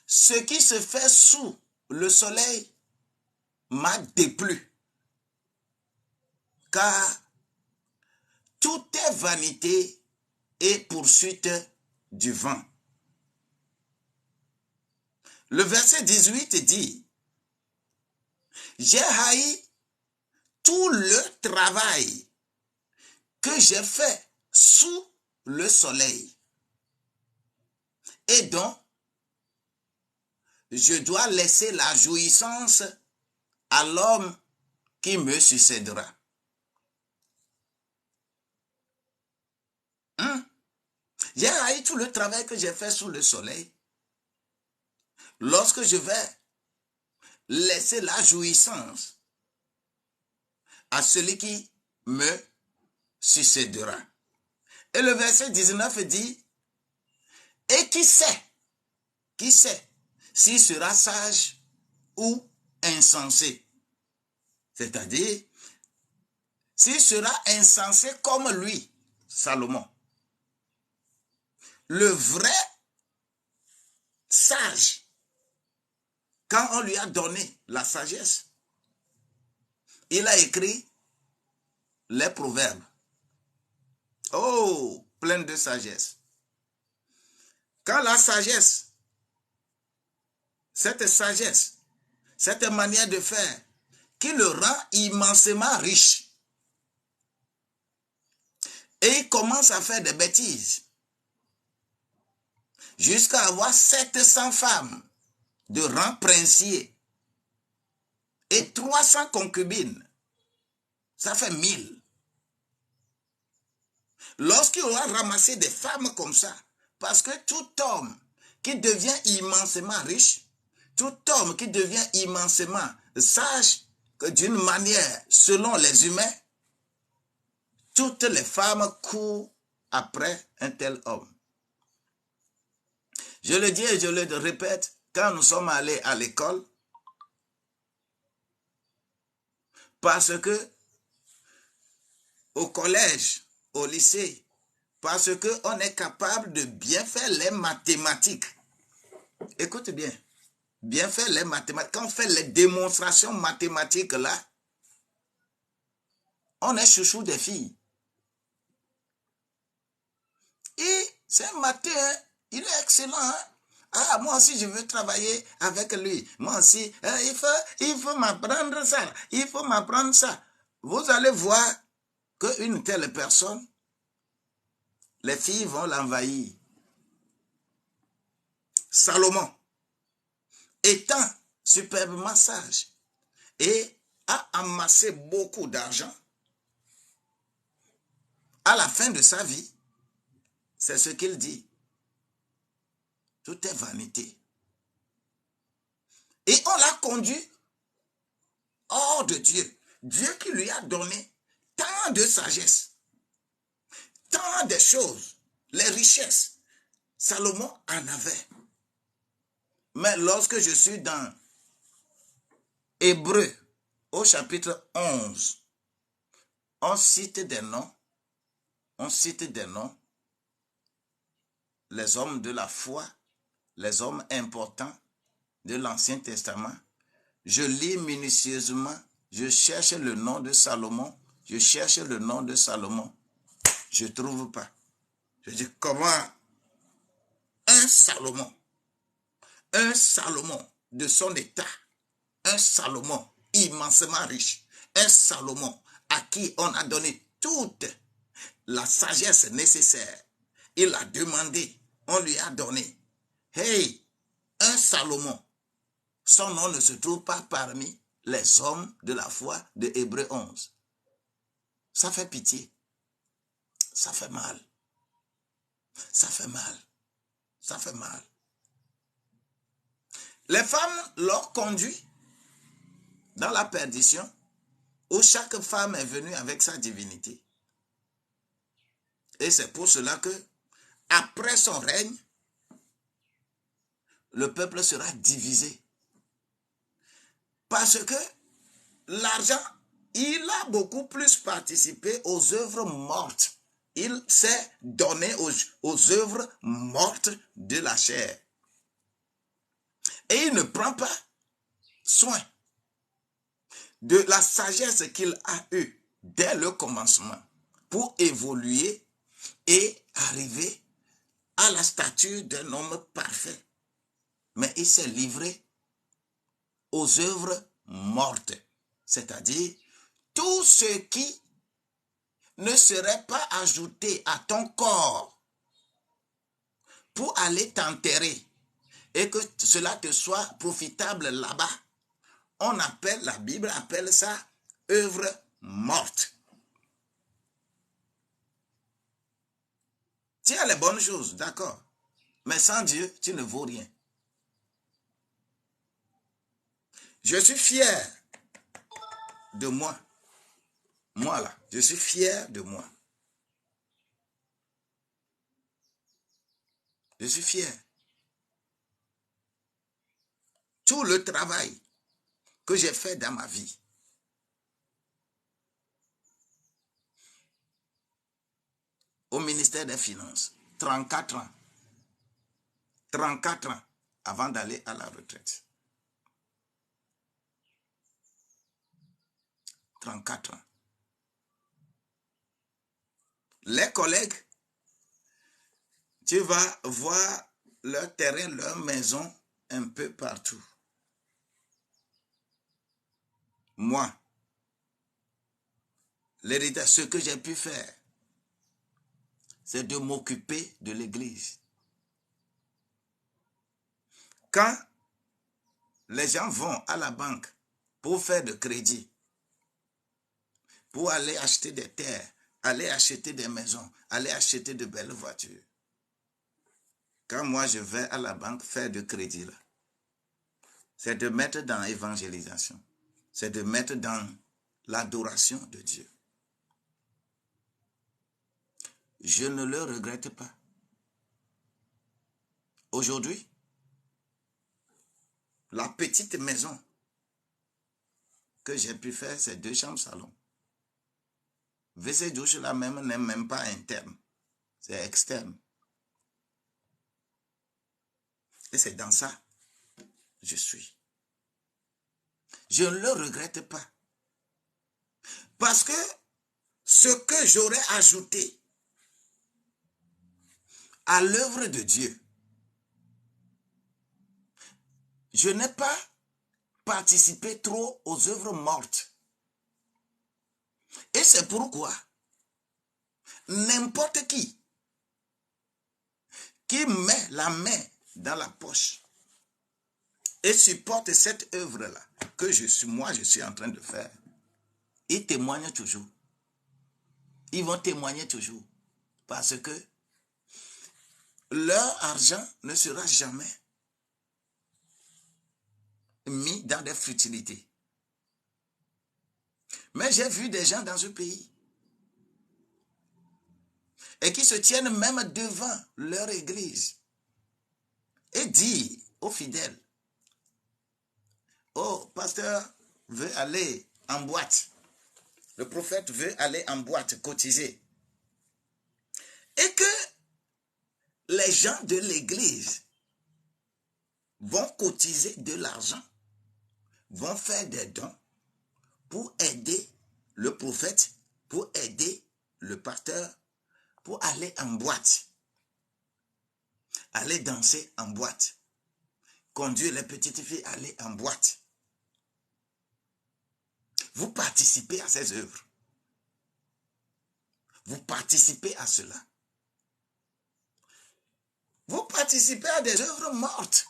ce qui se fait sous le soleil m'a déplu. Car tout est vanité et poursuite du vent. Le verset 18 dit, j'ai haï tout le travail que j'ai fait sous le soleil et dont je dois laisser la jouissance à l'homme qui me succédera. J'ai haï tout le travail que j'ai fait sous le soleil. Lorsque je vais laisser la jouissance à celui qui me succédera. Et le verset 19 dit, et qui sait s'il sera sage ou insensé. C'est-à-dire, s'il sera insensé comme lui, Salomon. Le vrai sage, quand on lui a donné la sagesse, il a écrit les proverbes. Oh, plein de sagesse. Quand la sagesse, cette manière de faire, qui le rend immensément riche, et il commence à faire des bêtises, jusqu'à avoir 700 femmes de rang princier et 300 concubines, ça fait 1000. Lorsqu'il aura ramassé des femmes comme ça, parce que tout homme qui devient immensément riche, tout homme qui devient immensément sage, d'une manière selon les humains, toutes les femmes courent après un tel homme. Je le dis et je le répète, quand nous sommes allés à l'école, parce que au collège, au lycée, parce qu'on est capable de bien faire les mathématiques. Écoute bien, bien faire les mathématiques. Quand on fait les démonstrations mathématiques là, on est chouchou des filles. Et c'est un matin, hein, il est excellent. Hein? Ah, moi aussi, je veux travailler avec lui. Moi aussi, il faut m'apprendre ça. Il faut m'apprendre ça. Vous allez voir qu'une telle personne, les filles vont l'envahir. Salomon, étant superbement sage et a amassé beaucoup d'argent, à la fin de sa vie, c'est ce qu'il dit. Tout est vanité. Et on l'a conduit hors de Dieu. Dieu qui lui a donné tant de sagesse, tant de choses, les richesses. Salomon en avait. Mais lorsque je suis dans Hébreux, au chapitre 11, on cite des noms, les hommes de la foi, les hommes importants de l'Ancien Testament. Je lis minutieusement, je cherche le nom de Salomon, je ne trouve pas. Je dis, comment un Salomon de son état, un Salomon immensement riche, un Salomon à qui on a donné toute la sagesse nécessaire, il a demandé, on lui a donné. Hey, un Salomon, son nom ne se trouve pas parmi les hommes de la foi de Hébreux 11. Ça fait pitié. Ça fait mal. Ça fait mal. Ça fait mal. Les femmes l'ont conduit dans la perdition où chaque femme est venue avec sa divinité. Et c'est pour cela que, après son règne, le peuple sera divisé. Parce que l'argent, il a beaucoup plus participé aux œuvres mortes. Il s'est donné aux œuvres mortes de la chair. Et il ne prend pas soin de la sagesse qu'il a eue dès le commencement pour évoluer et arriver à la stature d'un homme parfait. Mais il s'est livré aux œuvres mortes, c'est-à-dire tout ce qui ne serait pas ajouté à ton corps pour aller t'enterrer et que cela te soit profitable là-bas. La Bible appelle ça œuvre morte. Tu as les bonnes choses, d'accord, mais sans Dieu, tu ne vaux rien. Je suis fier de moi. Moi là, je suis fier de moi. Je suis fier. Tout le travail que j'ai fait dans ma vie, au ministère des Finances, 34 ans. 34 ans avant d'aller à la retraite. 34 ans. Les collègues, tu vas voir leur terrain, leur maison un peu partout. Moi, l'héritage, ce que j'ai pu faire, c'est de m'occuper de l'église. Quand les gens vont à la banque pour faire de crédit, pour aller acheter des terres, aller acheter des maisons, aller acheter de belles voitures. Quand moi je vais à la banque faire de crédit, là, c'est de mettre dans l'évangélisation, c'est de mettre dans l'adoration de Dieu. Je ne le regrette pas. aujourd'hui, la petite maison que j'ai pu faire, c'est 2 chambres salon. WC douche là même n'est même pas interne, c'est externe. Et c'est dans ça que je suis. Je ne le regrette pas. Parce que ce que j'aurais ajouté à l'œuvre de Dieu, je n'ai pas participé trop aux œuvres mortes. Et c'est pourquoi n'importe qui met la main dans la poche et supporte cette œuvre-là que moi je suis en train de faire, ils témoignent toujours. Ils vont témoigner toujours. Parce que leur argent ne sera jamais mis dans des futilités. Mais j'ai vu des gens dans ce pays et qui se tiennent même devant leur église et disent aux fidèles, oh, pasteur veut aller en boîte. Le prophète veut aller en boîte, cotiser. Et que les gens de l'église vont cotiser de l'argent, vont faire des dons pour aider le prophète, pour aider le pasteur, pour aller en boîte, aller danser en boîte, conduire les petites filles à aller en boîte. Vous participez à ces œuvres. Vous participez à cela. Vous participez à des œuvres mortes.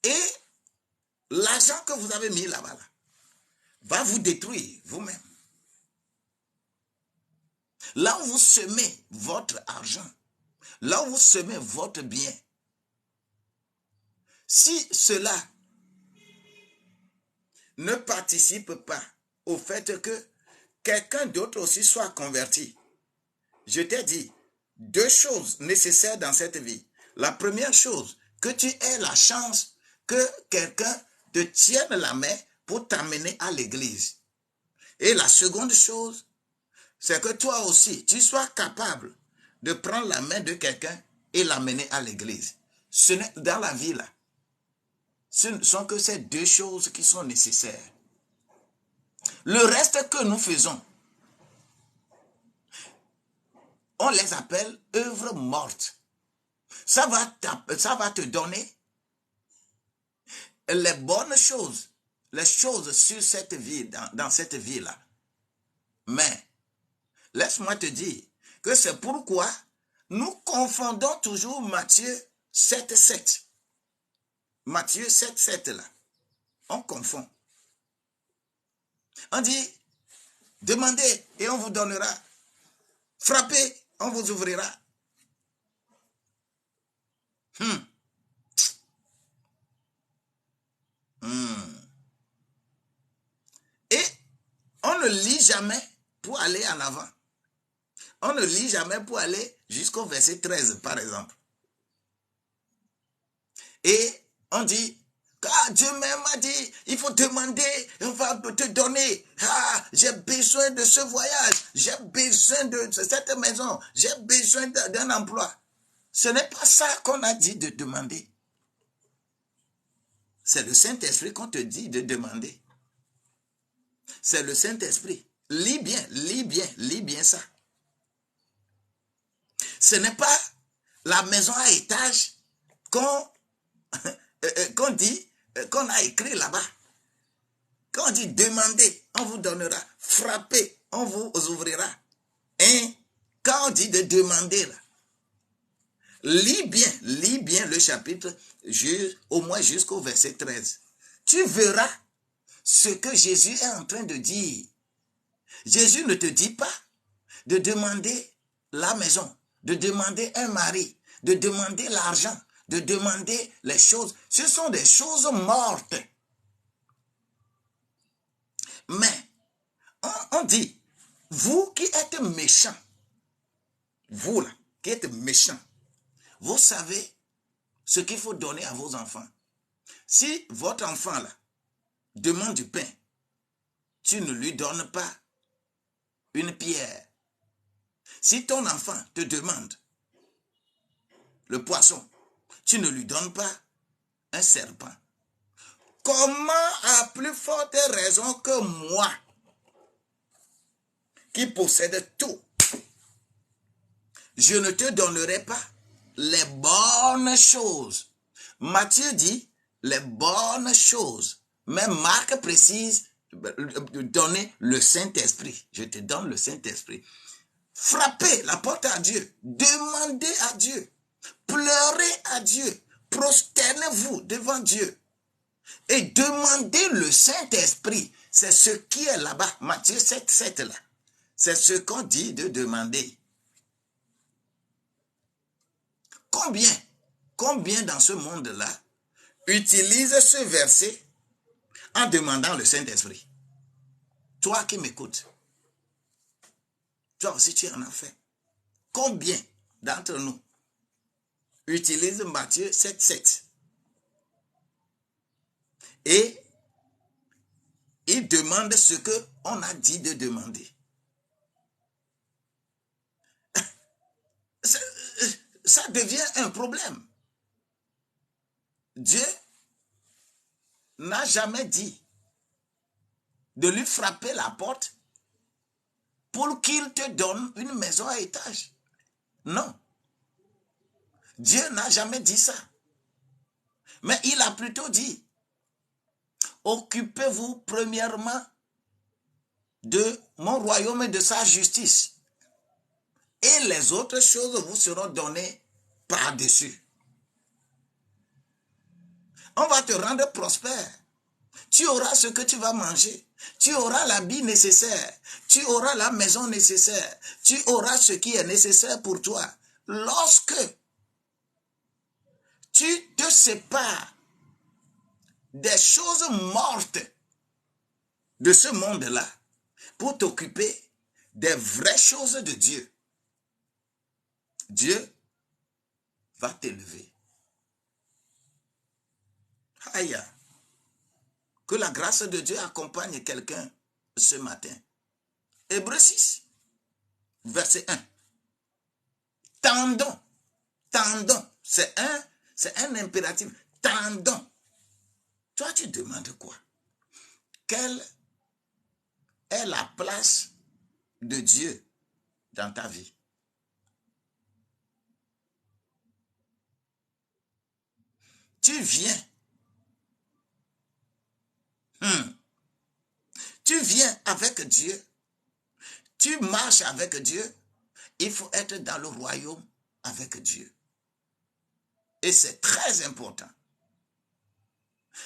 Et l'argent que vous avez mis là-bas va vous détruire vous-même. Là où vous semez votre argent, là où vous semez votre bien, si cela ne participe pas au fait que quelqu'un d'autre aussi soit converti, je t'ai dit 2 choses nécessaires dans cette vie. La première chose, que tu aies la chance que quelqu'un te tienne la main pour t'amener à l'église. Et la seconde chose, c'est que toi aussi, tu sois capable de prendre la main de quelqu'un et l'amener à l'église. Ce n'est dans la vie là. Ce ne sont que ces 2 choses qui sont nécessaires. Le reste que nous faisons, on les appelle œuvres mortes. Ça va te donner les bonnes choses, les choses sur cette vie, dans cette vie-là. Mais, laisse-moi te dire que c'est pourquoi nous confondons toujours Matthieu 7,7. Matthieu 7,7 là. On confond. On dit, demandez et on vous donnera. Frappez, on vous ouvrira. Et on ne lit jamais pour aller en avant. On ne lit jamais pour aller jusqu'au verset 13, par exemple. Et on dit, ah, Dieu même a dit, il faut demander, on va te donner. Ah, j'ai besoin de ce voyage, j'ai besoin de cette maison, j'ai besoin d'un emploi. Ce n'est pas ça qu'on a dit de demander. C'est le Saint-Esprit qu'on te dit de demander. C'est le Saint-Esprit. Lis bien ça. Ce n'est pas la maison à étage qu'on dit, qu'on a écrit là-bas. Quand on dit demander, on vous donnera. Frappez, on vous ouvrira. Hein? Quand on dit de demander là, lis bien le chapitre au moins jusqu'au verset 13. Tu verras ce que Jésus est en train de dire. Jésus ne te dit pas de demander la maison, de demander un mari, de demander l'argent, de demander les choses. Ce sont des choses mortes. Mais on dit, vous qui êtes méchants, vous là, qui êtes méchant, vous savez ce qu'il faut donner à vos enfants. Si votre enfant là demande du pain, tu ne lui donnes pas une pierre. Si ton enfant te demande le poisson, tu ne lui donnes pas un serpent. Comment, à plus forte raison que moi, qui possède tout, je ne te donnerai pas les bonnes choses. Matthieu dit les bonnes choses. Mais Marc précise donner le Saint-Esprit. Je te donne le Saint-Esprit. Frappez la porte à Dieu. Demandez à Dieu. Pleurez à Dieu. Prosternez-vous devant Dieu. Et demandez le Saint-Esprit. C'est ce qui est là-bas. Matthieu 7, 7 là. C'est ce qu'on dit de demander. Combien dans ce monde-là utilisent ce verset en demandant le Saint-Esprit? Toi qui m'écoutes, toi aussi tu en as fait. Combien d'entre nous utilisent Matthieu 7, 7 et ils demandent ce qu'on a dit de demander? Ça devient un problème. Dieu n'a jamais dit de lui frapper la porte pour qu'il te donne une maison à étage. Non. Dieu n'a jamais dit ça. Mais il a plutôt dit, occupez-vous premièrement de mon royaume et de sa justice. Et les autres choses vous seront données par-dessus. On va te rendre prospère. Tu auras ce que tu vas manger. Tu auras l'habit nécessaire. Tu auras la maison nécessaire. Tu auras ce qui est nécessaire pour toi. Lorsque tu te sépares des choses mortes de ce monde-là pour t'occuper des vraies choses de Dieu, Dieu va t'élever. Aïe. Que la grâce de Dieu accompagne quelqu'un ce matin. Hébreux 6, verset 1. Tendons. C'est un impératif. Tendons. Toi, tu demandes quoi? Quelle est la place de Dieu dans ta vie? Tu viens. Tu viens avec Dieu. Tu marches avec Dieu. Il faut être dans le royaume avec Dieu. Et c'est très important.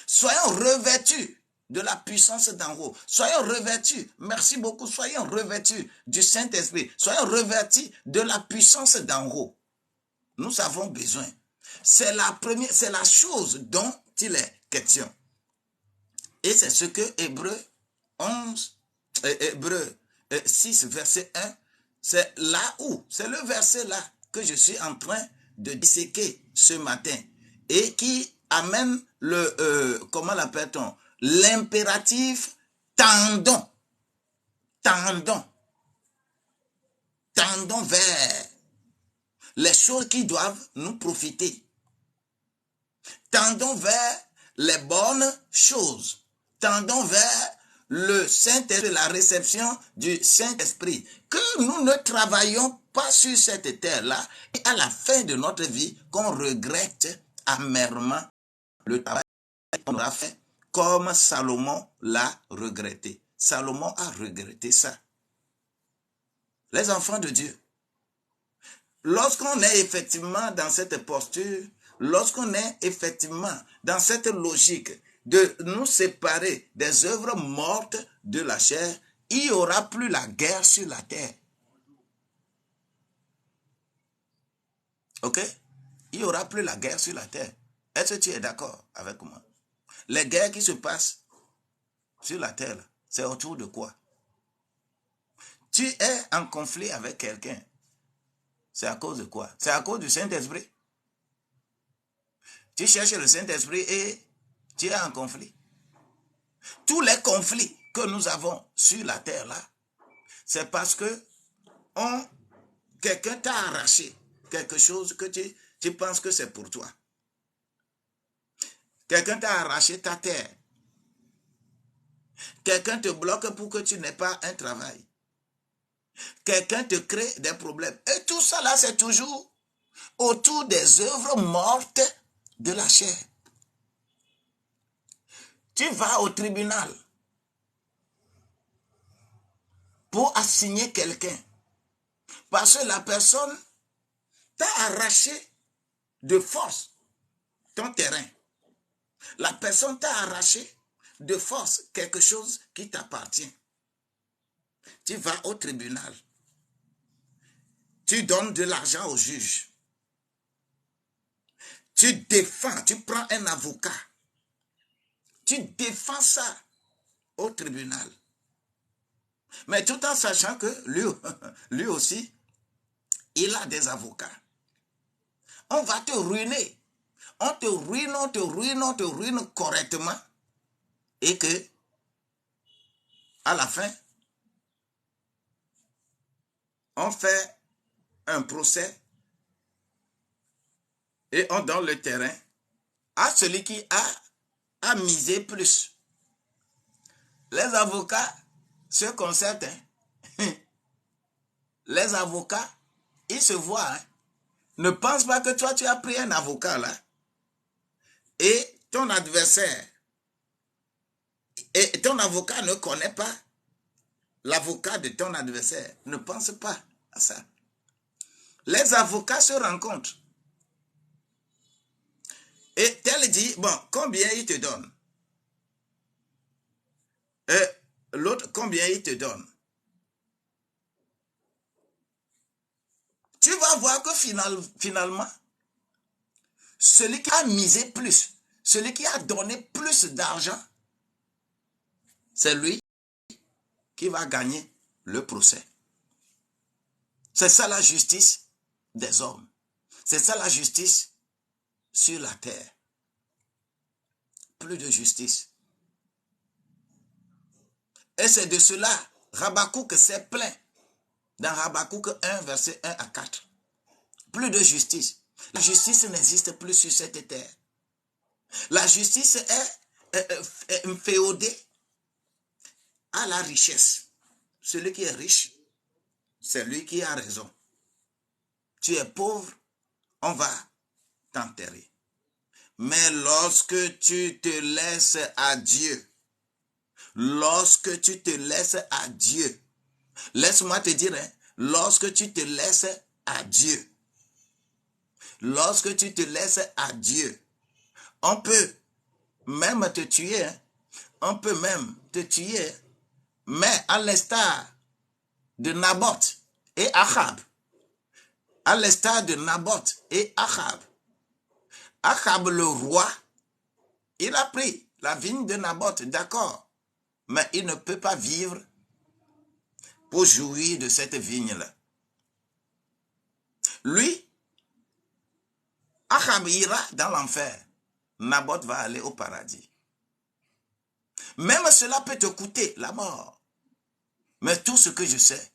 Soyons revêtus de la puissance d'en haut. Soyons revêtus, merci beaucoup, soyons revêtus du Saint-Esprit. Soyons revêtus de la puissance d'en haut. Nous avons besoin. C'est la chose dont il est question. Et c'est ce que Hébreux 6, verset 1, c'est le verset là que je suis en train de disséquer ce matin et qui amène comment l'appelle-t-on? L'impératif tendons. Tendons vers les choses qui doivent nous profiter. Tendons vers les bonnes choses. Tendons vers le Saint-Esprit, la réception du Saint-Esprit. Que nous ne travaillons pas sur cette terre-là et à la fin de notre vie, qu'on regrette amèrement le travail qu'on aura fait, comme Salomon l'a regretté. Salomon a regretté ça. Les enfants de Dieu, lorsqu'on est effectivement dans cette posture, lorsqu'on est effectivement dans cette logique de nous séparer des œuvres mortes de la chair, il n'y aura plus la guerre sur la terre. Ok? Il n'y aura plus la guerre sur la terre. Est-ce que tu es d'accord avec moi? Les guerres qui se passent sur la terre, c'est autour de quoi? Tu es en conflit avec quelqu'un. C'est à cause de quoi? C'est à cause du Saint-Esprit. Tu cherches le Saint-Esprit et tu es en conflit. Tous les conflits que nous avons sur la terre là, c'est parce que quelqu'un t'a arraché quelque chose que tu penses que c'est pour toi. Quelqu'un t'a arraché ta terre. Quelqu'un te bloque pour que tu n'aies pas un travail. Quelqu'un te crée des problèmes. Et tout ça là, c'est toujours autour des œuvres mortes de la chair. Tu vas au tribunal pour assigner quelqu'un. Parce que la personne t'a arraché de force ton terrain. La personne t'a arraché de force quelque chose qui t'appartient. Tu vas au tribunal. Tu donnes de l'argent au juge. Tu défends, tu prends un avocat. Tu défends ça au tribunal. Mais tout en sachant que lui aussi, il a des avocats. On va te ruiner. On te ruine correctement. Et que, à la fin, on fait un procès et on donne le terrain à celui qui a misé plus. Les avocats se concertent. Les avocats, ils se voient. Ne pense pas que toi, tu as pris un avocat là. Et ton adversaire, et ton avocat ne connaît pas l'avocat de ton adversaire. Ne pense pas à ça. Les avocats se rencontrent. Et tel dit, bon, combien il te donne? Et l'autre, combien il te donne? Tu vas voir que finalement, celui qui a misé plus, celui qui a donné plus d'argent, c'est lui qui va gagner le procès. C'est ça la justice des hommes. C'est ça la justice sur la terre. Plus de justice. Et c'est de cela, Habakkuk s'est plaint dans Habakkuk 1, verset 1 à 4. Plus de justice. La justice n'existe plus sur cette terre. La justice est féodée à la richesse. Celui qui est riche, c'est lui qui a raison. Tu es pauvre, on va t'enterrer. Mais lorsque tu te laisses à Dieu, lorsque tu te laisses à Dieu, laisse-moi te dire, lorsque tu te laisses à Dieu, lorsque tu te laisses à Dieu, on peut même te tuer, on peut même te tuer, mais à l'instar de Naboth et Achab, à l'instar de Naboth et Achab, Achab le roi, il a pris la vigne de Naboth, d'accord, mais il ne peut pas vivre pour jouir de cette vigne-là. Lui, Achab ira dans l'enfer. Naboth va aller au paradis. Même cela peut te coûter la mort. Mais tout ce que je sais,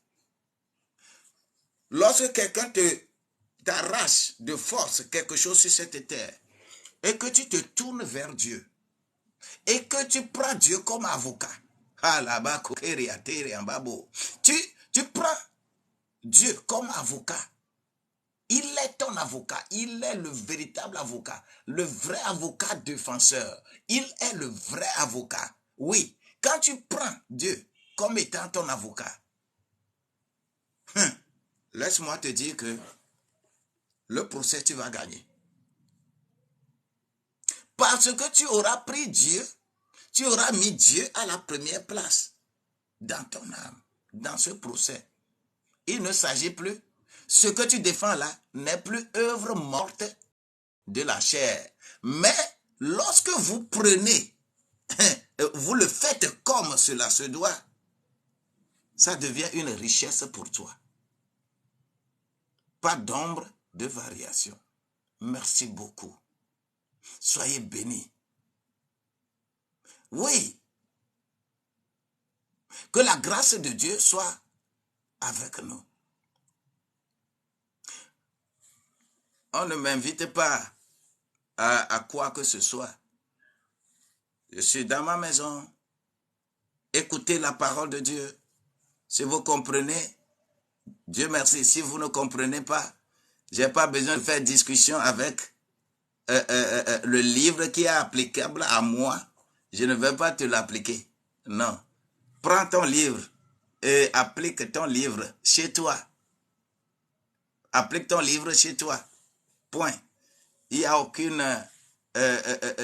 lorsque quelqu'un t'arrache de force quelque chose sur cette terre, et que tu te tournes vers Dieu, et que tu prends Dieu comme avocat, tu prends Dieu comme avocat. Il est ton avocat, il est le véritable avocat, le vrai avocat défenseur. Il est le vrai avocat. Oui, quand tu prends Dieu comme étant ton avocat, laisse-moi te dire que le procès, tu vas gagner. Parce que tu auras pris Dieu, tu auras mis Dieu à la première place dans ton âme, dans ce procès. Il ne s'agit plus, ce que tu défends là n'est plus œuvre morte de la chair. Mais lorsque vous prenez, vous le faites comme cela se doit, ça devient une richesse pour toi. Pas d'ombre de variation. Merci beaucoup. Soyez bénis. Oui. Que la grâce de Dieu soit avec nous. On ne m'invite pas à quoi que ce soit. Je suis dans ma maison. Écoutez la parole de Dieu. Si vous comprenez, Dieu merci. Si vous ne comprenez pas, je n'ai pas besoin de faire discussion avec le livre qui est applicable à moi. Je ne vais pas te l'appliquer. Non. Prends ton livre et applique ton livre chez toi. Applique ton livre chez toi. Point. Il n'y a aucune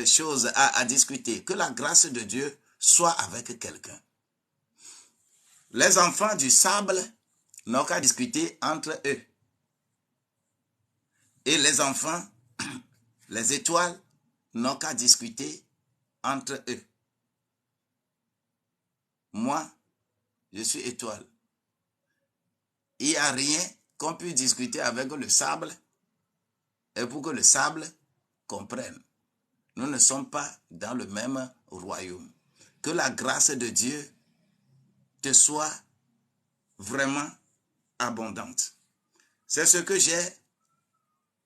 chose à discuter. Que la grâce de Dieu soit avec quelqu'un. Les enfants du sable n'ont qu'à discuter entre eux. Et les enfants, les étoiles, n'ont qu'à discuter entre eux. Moi, je suis étoile. Il n'y a rien qu'on puisse discuter avec le sable et pour que le sable comprenne. Nous ne sommes pas dans le même royaume. Que la grâce de Dieu te soit vraiment abondante. C'est ce que j'ai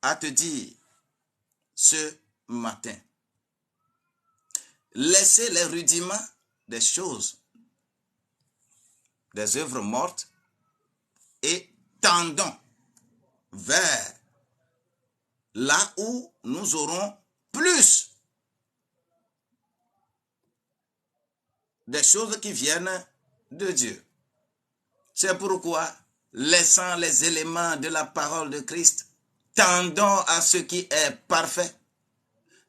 à te dire ce matin. Laissez les rudiments des choses, des œuvres mortes, et tendons vers là où nous aurons plus des choses qui viennent de Dieu. C'est pourquoi, laissant les éléments de la parole de Christ, tendons à ce qui est parfait,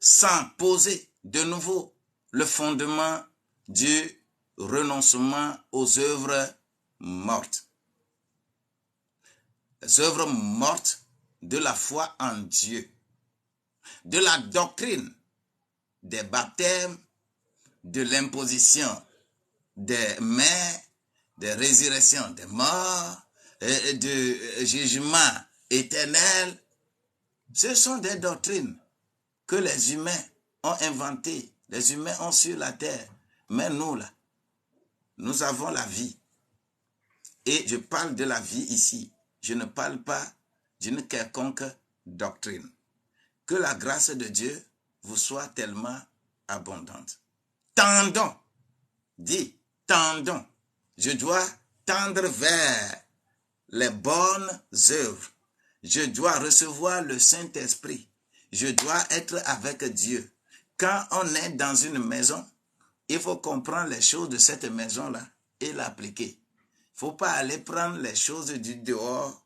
sans poser de nouveau le fondement du renoncement aux œuvres mortes. Les œuvres mortes de la foi en Dieu, de la doctrine des baptêmes, de l'imposition des mains, des résurrections des morts, du jugement éternel. Ce sont des doctrines que les humains ont inventées, les humains ont sur la terre. Mais nous, là, nous avons la vie. Et je parle de la vie ici. Je ne parle pas d'une quelconque doctrine. Que la grâce de Dieu vous soit tellement abondante. Tendons, dis, tendons. Je dois tendre vers les bonnes œuvres. Je dois recevoir le Saint-Esprit. Je dois être avec Dieu. Quand on est dans une maison, il faut comprendre les choses de cette maison-là et l'appliquer. Il ne faut pas aller prendre les choses du dehors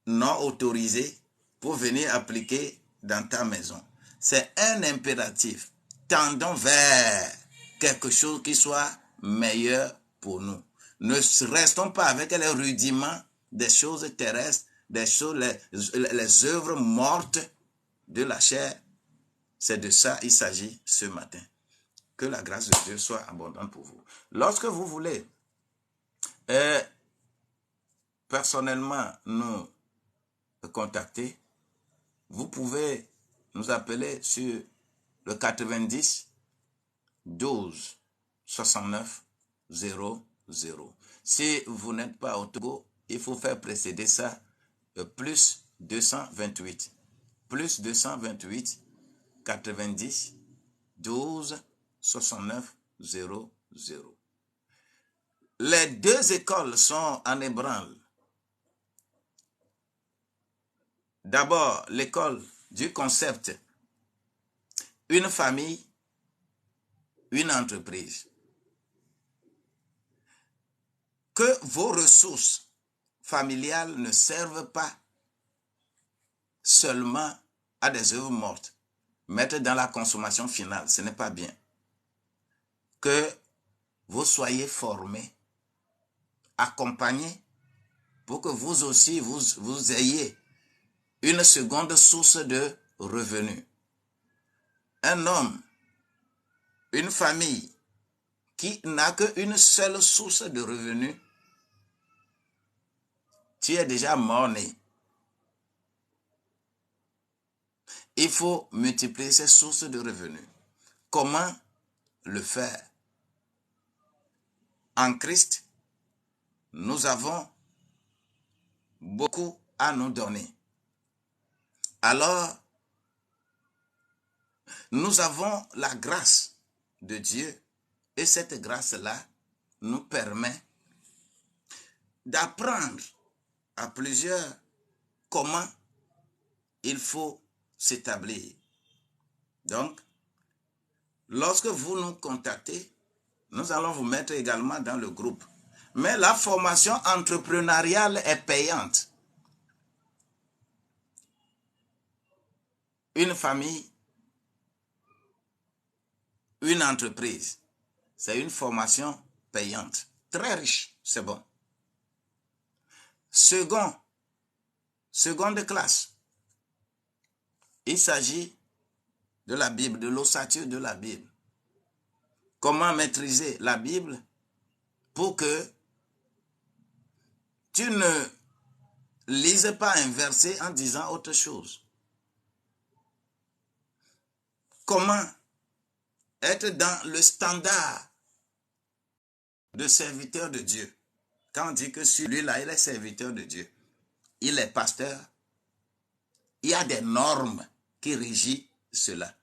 non autorisées pour venir appliquer dans ta maison. C'est un impératif. Tendons vers quelque chose qui soit meilleur pour nous. Ne restons pas avec les rudiments des choses terrestres, des choses, les œuvres mortes de la chair. C'est de ça qu'il s'agit ce matin. Que la grâce de Dieu soit abondante pour vous. Lorsque vous voulez personnellement nous contacter, vous pouvez nous appeler sur le 90 12 69 00. Si vous n'êtes pas au Togo, il faut faire précéder ça plus 228. Plus 228 90 12 69 00. Les deux écoles sont en ébranle. D'abord, l'école du concept, une famille, une entreprise. Que vos ressources familiales ne servent pas seulement à des œuvres mortes. Mettre dans la consommation finale, ce n'est pas bien. Que vous soyez formés, accompagnés, pour que vous aussi, vous ayez une seconde source de revenus. Un homme, une famille qui n'a qu'une seule source de revenus, tu es déjà mort-né. il faut multiplier ses sources de revenus. Comment le faire? En Christ, nous avons beaucoup à nous donner. Alors, nous avons la grâce de Dieu et cette grâce-là nous permet d'apprendre à plusieurs comment il faut s'établir. Donc, lorsque vous nous contactez, nous allons vous mettre également dans le groupe. Mais la formation entrepreneuriale est payante. Une famille, une entreprise, c'est une formation payante. Très riche, c'est bon. Seconde classe, il s'agit de la Bible, de l'ossature de la Bible. Comment maîtriser la Bible pour que tu ne lises pas un verset en disant autre chose. Comment être dans le standard de serviteur de Dieu. Quand on dit que celui-là, il est serviteur de Dieu, il est pasteur, il y a des normes qui régissent cela.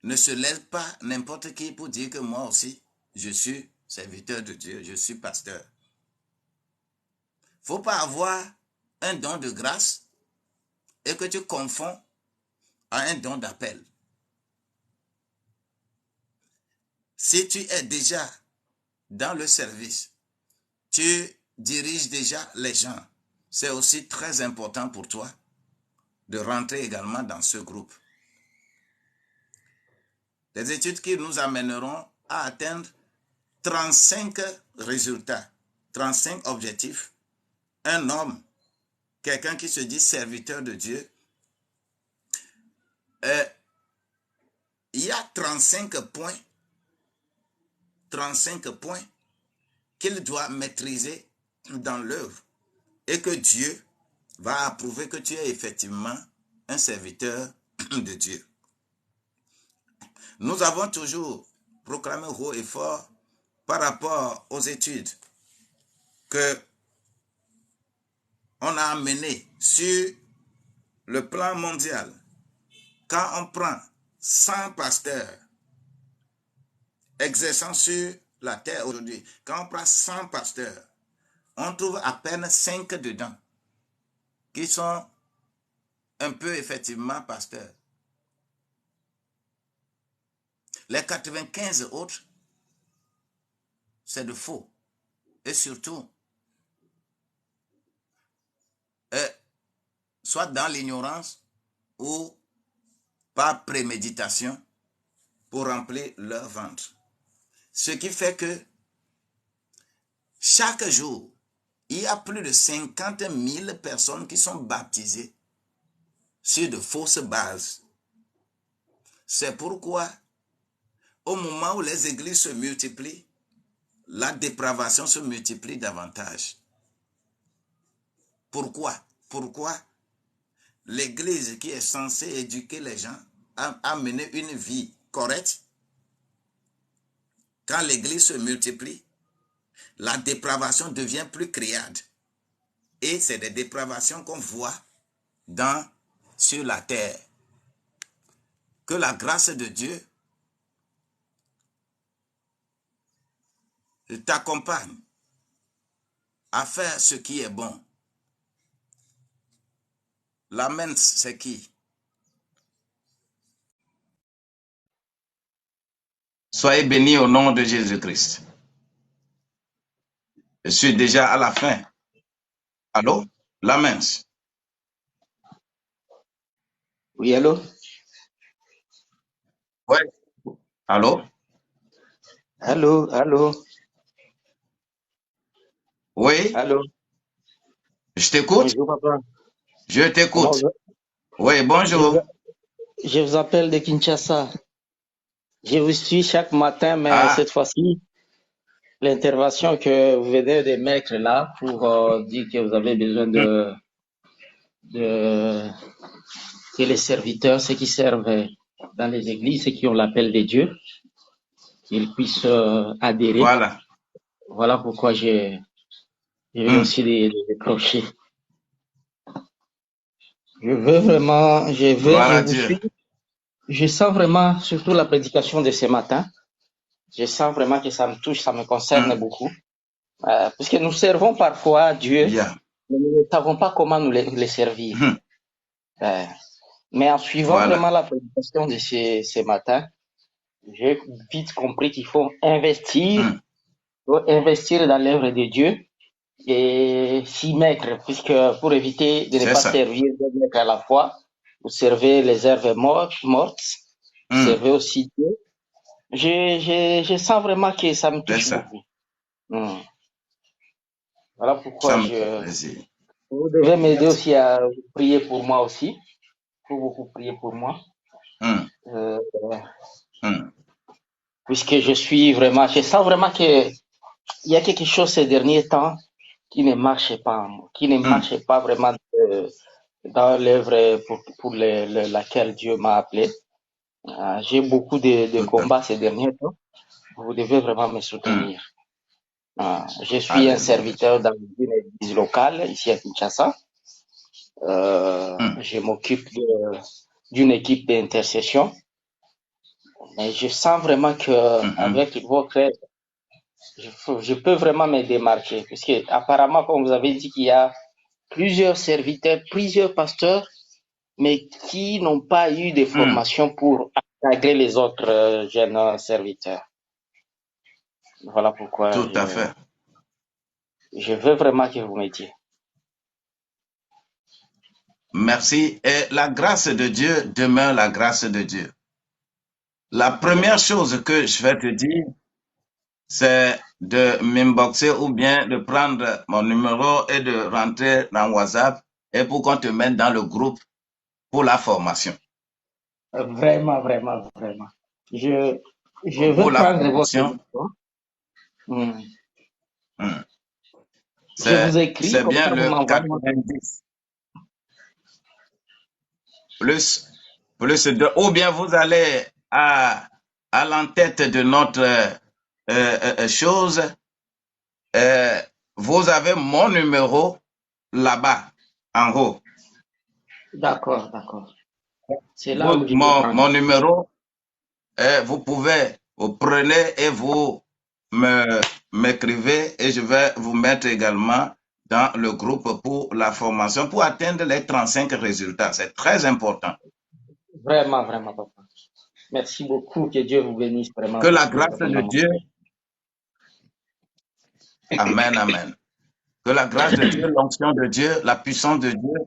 Ne se laisse pas n'importe qui pour dire que moi aussi, je suis serviteur de Dieu, je suis pasteur. Il ne faut pas avoir un don de grâce et que tu confonds à un don d'appel. Si tu es déjà dans le service, tu diriges déjà les gens, c'est aussi très important pour toi de rentrer également dans ce groupe. Des études qui nous amèneront à atteindre 35 résultats, 35 objectifs. Un homme, quelqu'un qui se dit serviteur de Dieu, il y a 35 points qu'il doit maîtriser dans l'œuvre et que Dieu va approuver que tu es effectivement un serviteur de Dieu. Nous avons toujours proclamé haut et fort par rapport aux études que on a amenées sur le plan mondial. Quand on prend 100 pasteurs exerçant sur la terre aujourd'hui, quand on prend 100 pasteurs, on trouve à peine 5 dedans qui sont un peu effectivement pasteurs. Les 95 autres, c'est de faux. Et surtout, soit dans l'ignorance ou par préméditation pour remplir leur ventre. Ce qui fait que chaque jour, il y a plus de 50 000 personnes qui sont baptisées sur de fausses bases. C'est pourquoi, au moment où les églises se multiplient, la dépravation se multiplie davantage. Pourquoi l'église qui est censée éduquer les gens à mener une vie correcte, quand l'église se multiplie, la dépravation devient plus criarde. Et c'est des dépravations qu'on voit sur la terre. Que la grâce de Dieu t'accompagne à faire ce qui est bon. L'amen, c'est qui? Soyez bénis au nom de Jésus-Christ. Je suis déjà à la fin. Allô? L'amen. Oui, allô? Oui. Allô? Allô? Oui. Allô? Je t'écoute. Bonjour, papa. Je t'écoute. Oui, bonjour. Je vous appelle de Kinshasa. Je vous suis chaque matin, mais cette fois-ci, l'intervention que vous venez de mettre là pour dire que vous avez besoin que les serviteurs, ceux qui servent dans les églises, ceux qui ont l'appel de Dieu, ils puissent adhérer. Voilà. Voilà pourquoi j'ai eu aussi des crochets. Je sens vraiment, surtout la prédication de ce matin, je sens vraiment que ça me touche, ça me concerne beaucoup. Puisque nous servons parfois Dieu, mais nous ne savons pas comment nous les servir. Mais en suivant vraiment la prédication de ce matin, j'ai vite compris qu'il faut investir dans l'œuvre de Dieu et s'y mettre, puisque pour éviter de ne pas servir deux maîtres à la fois, vous servez les œuvres mortes, vous servez aussi Dieu. Je sens vraiment que ça me touche beaucoup. Voilà pourquoi vous devez m'aider aussi à prier pour moi aussi. Il faut beaucoup prier pour moi. Puisque je sens vraiment que il y a quelque chose ces derniers temps qui ne marche pas, qui ne marche pas vraiment dans l'œuvre pour laquelle Dieu m'a appelé. J'ai beaucoup de combats ces derniers temps. Vous devez vraiment me soutenir. Je suis un serviteur dans une église locale ici à Kinshasa. Je m'occupe d'une équipe d'intercession. Mais je sens vraiment que avec votre aide, je peux vraiment me démarquer. Puisque apparemment, comme vous avez dit, qu'il y a plusieurs serviteurs, plusieurs pasteurs, mais qui n'ont pas eu de formation pour intégrer les autres jeunes serviteurs. Voilà pourquoi Tout à fait. Je veux vraiment que vous m'aidiez. Merci. Et la grâce de Dieu demeure la grâce de Dieu. La première chose que je vais te dire, c'est de m'inboxer ou bien de prendre mon numéro et de rentrer dans WhatsApp et pour qu'on te mette dans le groupe pour la formation. Vraiment. Je veux prendre votre numéro. Je vous écris. C'est bien le 90. Plus 2. Ou bien vous allez à l'entête de notre chose. Vous avez mon numéro là-bas, en haut. D'accord. C'est là où je mon numéro, vous prenez et vous m'écrivez et je vais vous mettre également dans le groupe pour la formation pour atteindre les 35 résultats. C'est très important. Vraiment, papa. Merci beaucoup. Que Dieu vous bénisse vraiment. Que la grâce de Dieu. Amen. Que la grâce de Dieu, l'onction de Dieu, la puissance de Dieu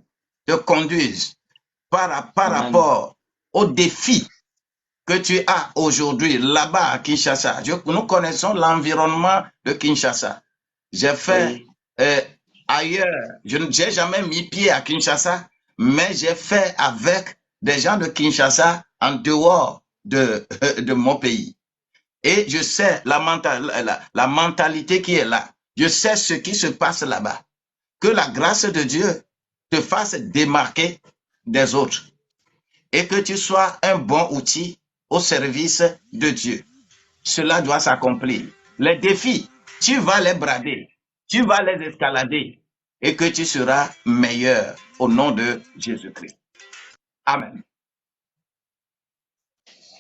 te conduise par rapport aux défis que tu as aujourd'hui là-bas à Kinshasa. Nous connaissons l'environnement de Kinshasa. J'ai fait ailleurs, je n'ai jamais mis pied à Kinshasa, mais j'ai fait avec des gens de Kinshasa en dehors de mon pays. Et je sais la mentalité qui est là. Je sais ce qui se passe là-bas. Que la grâce de Dieu te fasse démarquer des autres et que tu sois un bon outil au service de Dieu. Cela doit s'accomplir. Les défis, tu vas les brader, tu vas les escalader et que tu seras meilleur au nom de Jésus-Christ. Amen.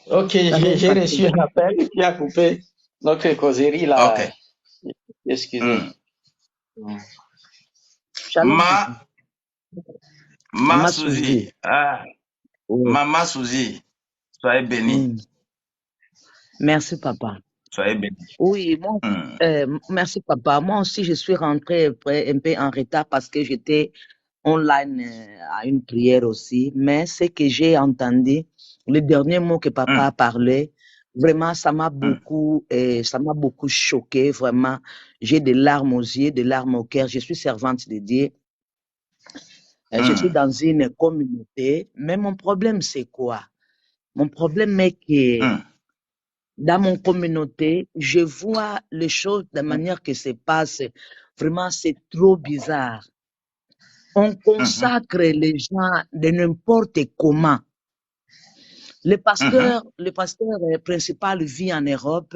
Ok, j'ai reçu un appel qui a coupé notre causerie là. Ok. Excusez. Maman Souzy. Maman Souzy, soyez bénie. Merci, papa. Soyez bénie. Oui, moi, merci, papa. Moi aussi, je suis rentrée un peu en retard parce que j'étais online à une prière aussi. Mais ce que j'ai entendu, le dernier mot que papa a parlé, vraiment, ça m'a beaucoup choqué. Vraiment, j'ai des larmes aux yeux, des larmes au cœur. Je suis servante de Dieu. Je suis dans une communauté. Mais mon problème, c'est quoi? Mon problème est que dans mon communauté, je vois les choses de la manière que se passe. Vraiment, c'est trop bizarre. On consacre les gens de n'importe comment. Le pasteur principal vit en Europe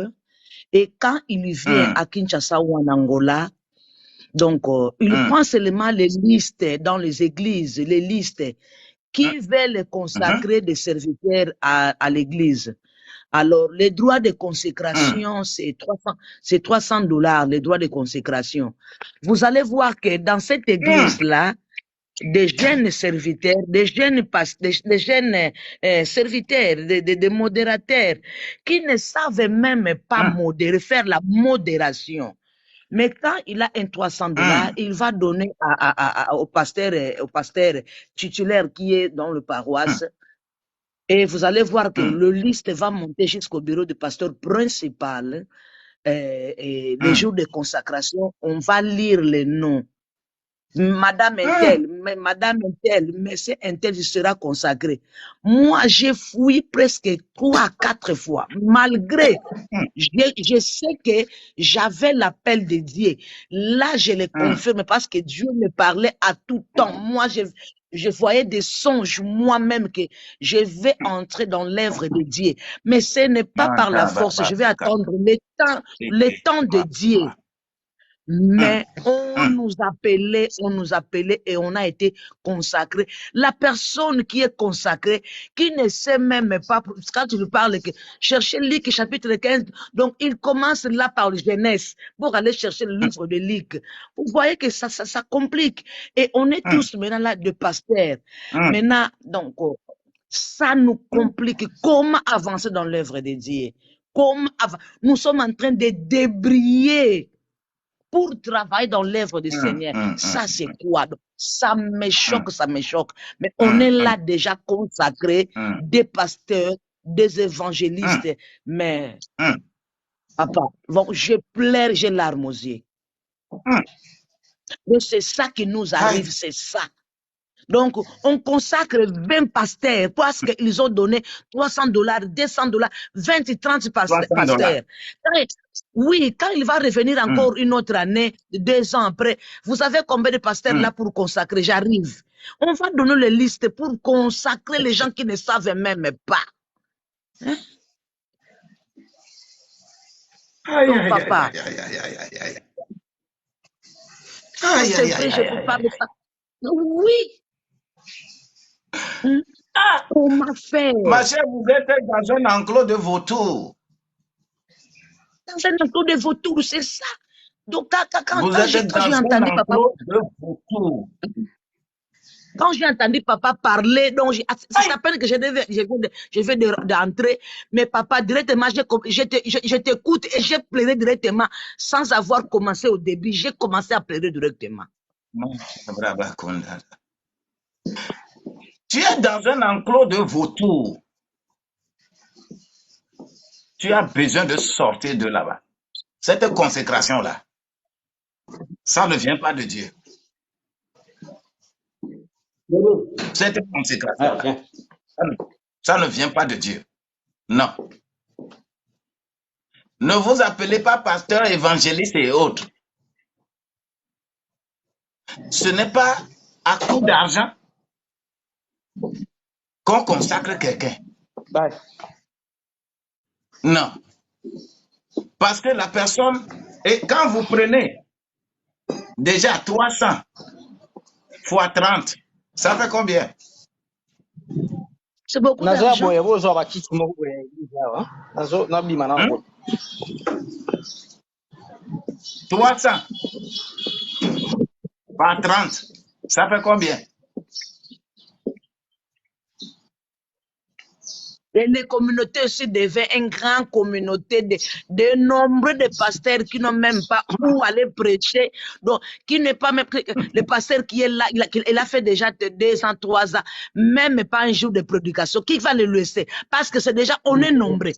et quand il vient à Kinshasa ou en Angola, donc il prend seulement les listes dans les églises, les listes qui veulent consacrer des serviteurs à l'église. Alors, les droits de consécration, c'est 300 $, les droits de consécration. Vous allez voir que dans cette église-là, des jeunes serviteurs, des jeunes serviteurs, des modérateurs, qui ne savent même pas modérer, faire la modération. Mais quand il a un 300 $, il va donner au pasteur titulaire qui est dans le paroisse. Et vous allez voir que le liste va monter jusqu'au bureau du pasteur principal. Et les jours de consacration, on va lire les noms. Madame Intel, Madame Intel, Monsieur Intel sera consacré. Moi, j'ai fouillé presque 3 à 4 fois, malgré, je sais que j'avais l'appel de Dieu. Là, je le confirme parce que Dieu me parlait à tout temps. Moi, je voyais des songes moi-même que je vais entrer dans l'œuvre de Dieu. Mais ce n'est pas par la force. Je vais attendre le temps de Dieu. Mais on nous appelait et on a été consacré. La personne qui est consacrée, qui ne sait même pas, quand tu lui parles, chercher Luc chapitre 15, donc il commence là par Genèse pour aller chercher le livre de Luc. Vous voyez que ça complique. Et on est tous maintenant là de pasteurs. Maintenant, donc, ça nous complique. Comment avancer dans l'œuvre de Dieu? Nous sommes en train de débriller pour travailler dans l'œuvre du Seigneur. Ça, c'est quoi? Donc, ça me choque, ça me choque. Mais on est là déjà consacrés, des pasteurs, des évangélistes. Mais, papa, bon, je pleure, j'ai larmes aux yeux. Mais c'est ça qui nous arrive, c'est ça. Donc, on consacre 20 pasteurs parce qu'ils ont donné 300 $, 200 $, 20 et 30 pasteurs. Oui, quand il va revenir encore une autre année, 2 ans après, vous savez combien de pasteurs là pour consacrer? J'arrive. On va donner les listes pour consacrer les gens qui ne savent même pas. Hein? Donc, papa, c'est vrai, je peux parler de ça. Oui. On m'a fait. Ma chère, vous êtes dans un enclos de vautours. Dans un enclos de vautours, c'est ça. Donc, quand j'ai entendu papa. Quand j'ai entendu papa parler, donc ça s'appelle que je vais d'entrer, mais papa, directement, je t'écoute et j'ai pleuré directement, sans avoir commencé au début, j'ai commencé à pleurer directement. Tu es dans un enclos de vautours. Tu as besoin de sortir de là-bas. Cette consécration-là, ça ne vient pas de Dieu. Cette consécration-là, ça ne vient pas de Dieu. Non. Ne vous appelez pas pasteur, évangéliste et autres. Ce n'est pas à coup d'argent qu'on consacre quelqu'un. Non. Parce que la personne, et quand vous prenez déjà 300 fois 30, ça fait combien? C'est beaucoup d'argent. 300 par 30, ça fait combien? Et les communautés aussi deviennent une grande communauté de nombreux de pasteurs qui n'ont même pas où aller prêcher. Donc, qui n'est pas même le pasteur qui est là, il a fait déjà 2 ans, 3 ans, même pas un jour de prédication. Qui va le laisser? Parce que c'est déjà, on est nombreux.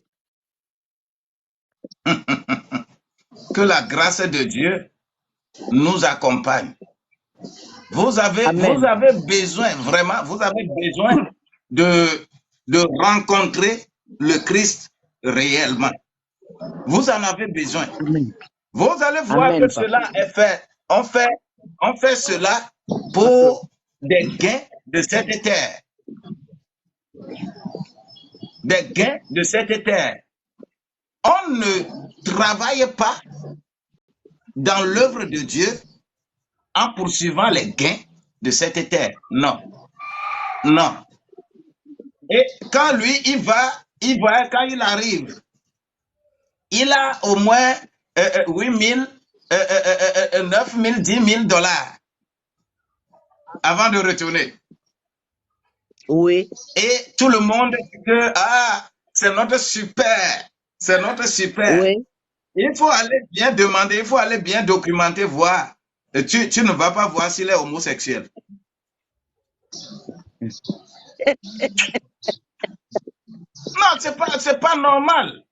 Que la grâce de Dieu nous accompagne. Vous avez besoin, vraiment, vous avez besoin de rencontrer le Christ réellement. Vous en avez besoin. Amen. Vous allez voir que cela est fait. On fait cela pour des gains de cette terre. Des gains de cette terre. On ne travaille pas dans l'œuvre de Dieu en poursuivant les gains de cette terre. Non. Non. Et quand lui, il va, quand il arrive, il a au moins 8 000, 9 000, 10 000 dollars avant de retourner. Oui. Et tout le monde dit que c'est notre super. C'est notre super. Oui. Il faut aller bien demander, il faut aller bien documenter, voir. Tu ne vas pas voir s'il est homosexuel. Non, c'est pas normal.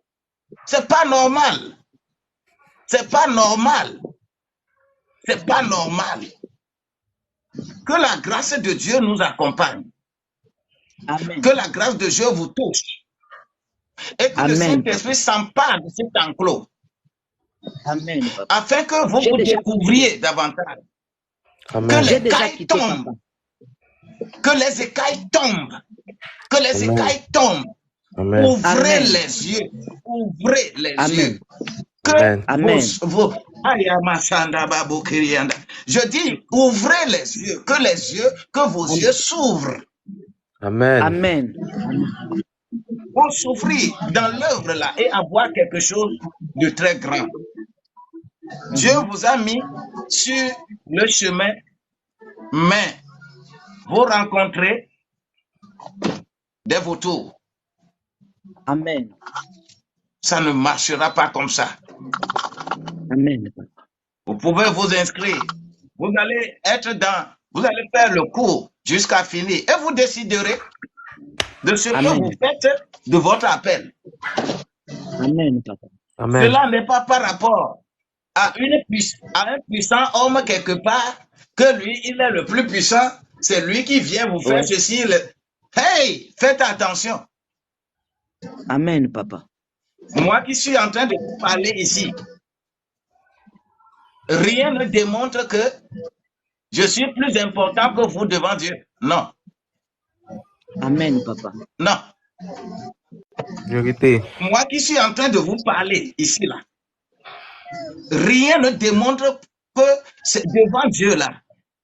C'est pas normal. C'est pas normal. C'est pas normal. Que la grâce de Dieu nous accompagne. Amen. Que la grâce de Dieu vous touche. Et que le Saint-Esprit s'empare de cet enclos. Amen. Afin que vous vous découvriez davantage. Amen. Que les écailles tombent. Que les écailles tombent. Que les écailles tombent. Amen. Ouvrez les yeux. Ouvrez les yeux. Que je dis, ouvrez les yeux. Que vos yeux s'ouvrent. Amen. Amen. Pour souffrir dans l'œuvre là et avoir quelque chose de très grand. Dieu vous a mis sur le chemin, mais vous rencontrez des vautours. Amen. Ça ne marchera pas comme ça. Amen. Vous pouvez vous inscrire. Vous allez vous allez faire le cours jusqu'à finir et vous déciderez de ce que vous faites de votre appel. Amen, papa. Amen. Cela n'est pas par rapport à un puissant homme quelque part, que lui, il est le plus puissant. C'est lui qui vient vous faire ceci. Hey, faites attention. Amen, papa. Moi qui suis en train de vous parler ici, rien ne démontre que je suis plus important que vous devant Dieu. Non. Amen, papa. Non. Vérité. Moi qui suis en train de vous parler ici, là, rien ne démontre que c'est devant Dieu, là,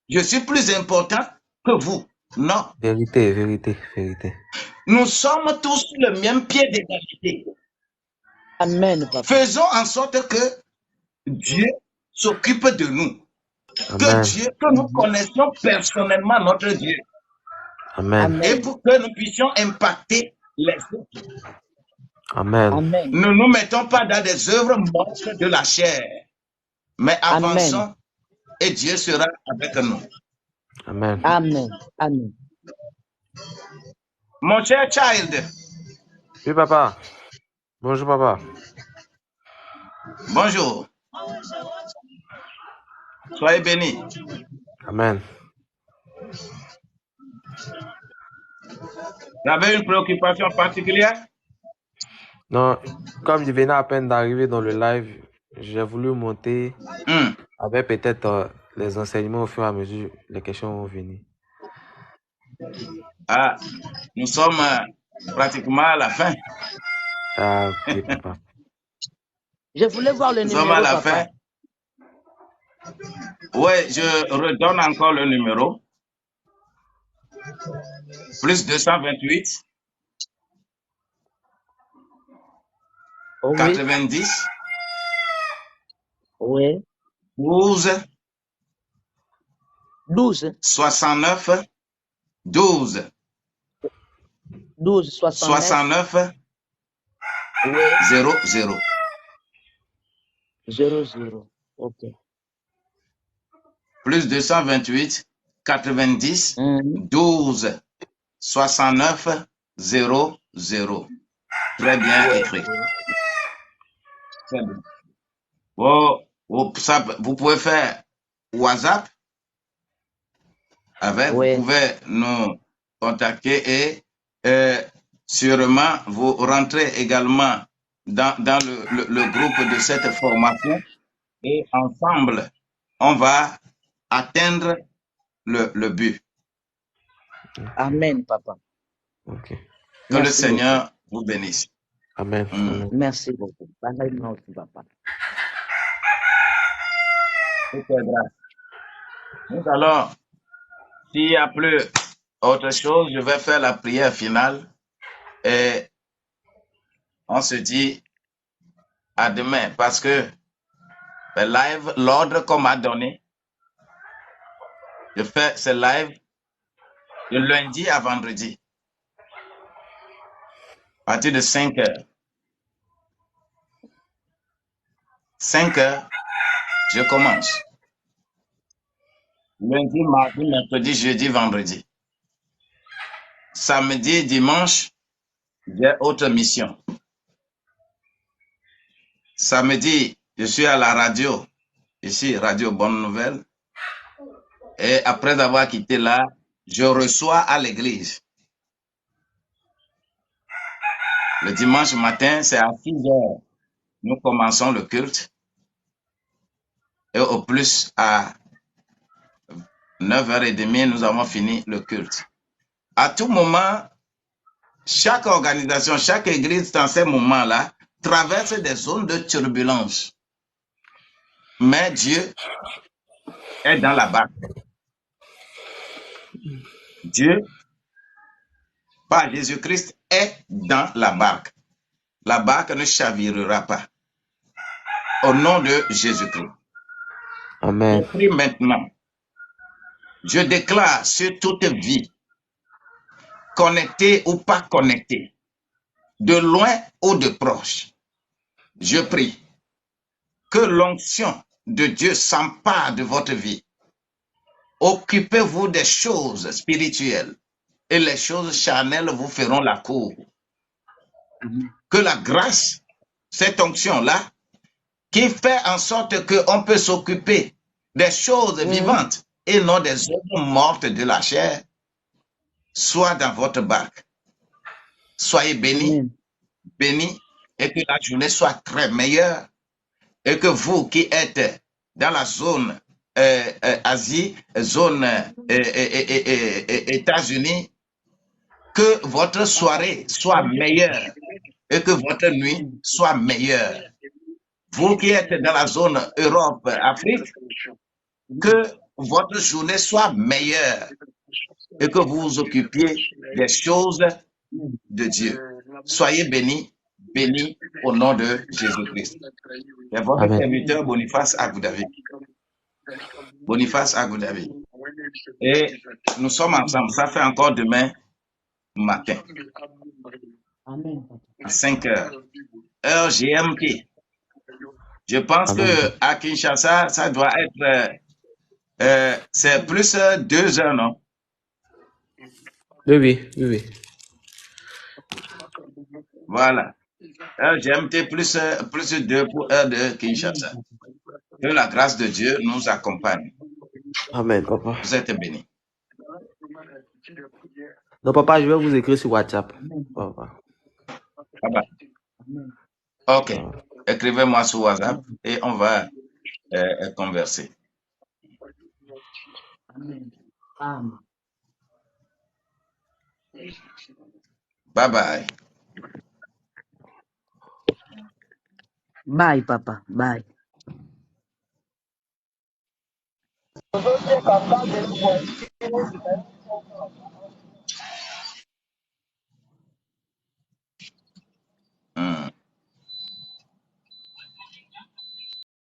je suis plus important que vous. Non. Vérité, vérité, vérité. Nous sommes tous sur le même pied d'égalité. Amen, papa. Faisons en sorte que Dieu s'occupe de nous. Amen. Que nous connaissions personnellement notre Dieu. Amen. Et pour que nous puissions impacter les autres. Amen. Amen. Ne nous mettons pas dans des œuvres mortes de la chair, mais avançons et Dieu sera avec nous. Amen. Amen. Amen. Mon cher child. Oui, papa. Bonjour, papa. Bonjour. Soyez bénis. Amen. Vous avez une préoccupation particulière? Non, comme je venais à peine d'arriver dans le live, j'ai voulu monter avec peut-être les enseignements au fur et à mesure, les questions vont venir. Ah, nous sommes pratiquement à la fin. Ah, ok, papa. Je voulais voir le numéro, Nous sommes à la papa. fin. Oui, je redonne encore le numéro. Plus 228 90 12 69 12 69 00. 00. Ok. Plus 228 90 12 69 00. Très bien écrit. Très bien. Vous pouvez faire WhatsApp avec, vous pouvez nous contacter et sûrement vous rentrez également dans le groupe de cette formation et ensemble, on va atteindre le but. Ok. Amen, papa. Ok. Que le Merci Seigneur vous bénisse. Amen. Amen. Merci beaucoup. Pareillement aussi, papa. Super grâce. Nous allons, s'il n'y a plus autre chose, je vais faire la prière finale et on se dit à demain parce que le live, l'ordre qu'on m'a donné, je fais ce live de lundi à vendredi à partir de 5 heures. 5 heures, je commence. Lundi, mardi, mercredi, jeudi, vendredi. Samedi, dimanche, j'ai autre mission. Samedi, je suis à la radio, ici, Radio Bonne Nouvelle. Et après avoir quitté là, je reçois à l'église. Le dimanche matin, c'est à 6 heures. Nous commençons le culte. Et au plus, à 9h30, nous avons fini le culte. À tout moment, chaque organisation, chaque église dans ces moments-là traverse des zones de turbulence. Mais Dieu est dans la barque. Dieu, par Jésus-Christ, est dans la barque. La barque ne chavirera pas. Au nom de Jésus-Christ. Amen. Je prie maintenant. Je déclare sur toute vie, connectée ou pas connectée, de loin ou de proche, je prie que l'onction de Dieu s'empare de votre vie. Occupez-vous des choses spirituelles et les choses charnelles vous feront la cour. Que la grâce, cette onction-là, qui fait en sorte qu'on peut s'occuper des choses vivantes et non des œuvres mortes de la chair, soit dans votre barque. Soyez bénis, bénis, et que la journée soit très meilleure, et que vous qui êtes dans la zone Asie, zone États-Unis, que votre soirée soit meilleure et que votre nuit soit meilleure. Vous qui êtes dans la zone Europe, Afrique, que votre journée soit meilleure et que vous vous occupiez des choses de Dieu. Soyez bénis, bénis au nom de Jésus-Christ. C'est votre Amen. serviteur Boniface Agoudavi. Boniface Agoudavi. Et nous sommes ensemble. Ça fait encore demain matin. À 5 heures. Heure GMT. Je pense Amen. que à Kinshasa, ça doit être, c'est plus 2 heures, non? Oui. Voilà. Heure GMT plus 2 pour heure de Kinshasa. Que la grâce de Dieu nous accompagne. Amen, papa. Vous êtes bénis. Non, papa, je vais vous écrire sur WhatsApp. Papa. Ah bah. Ok. Écrivez-moi sur WhatsApp et on va converser. Bye bye. Bye, papa. Bye.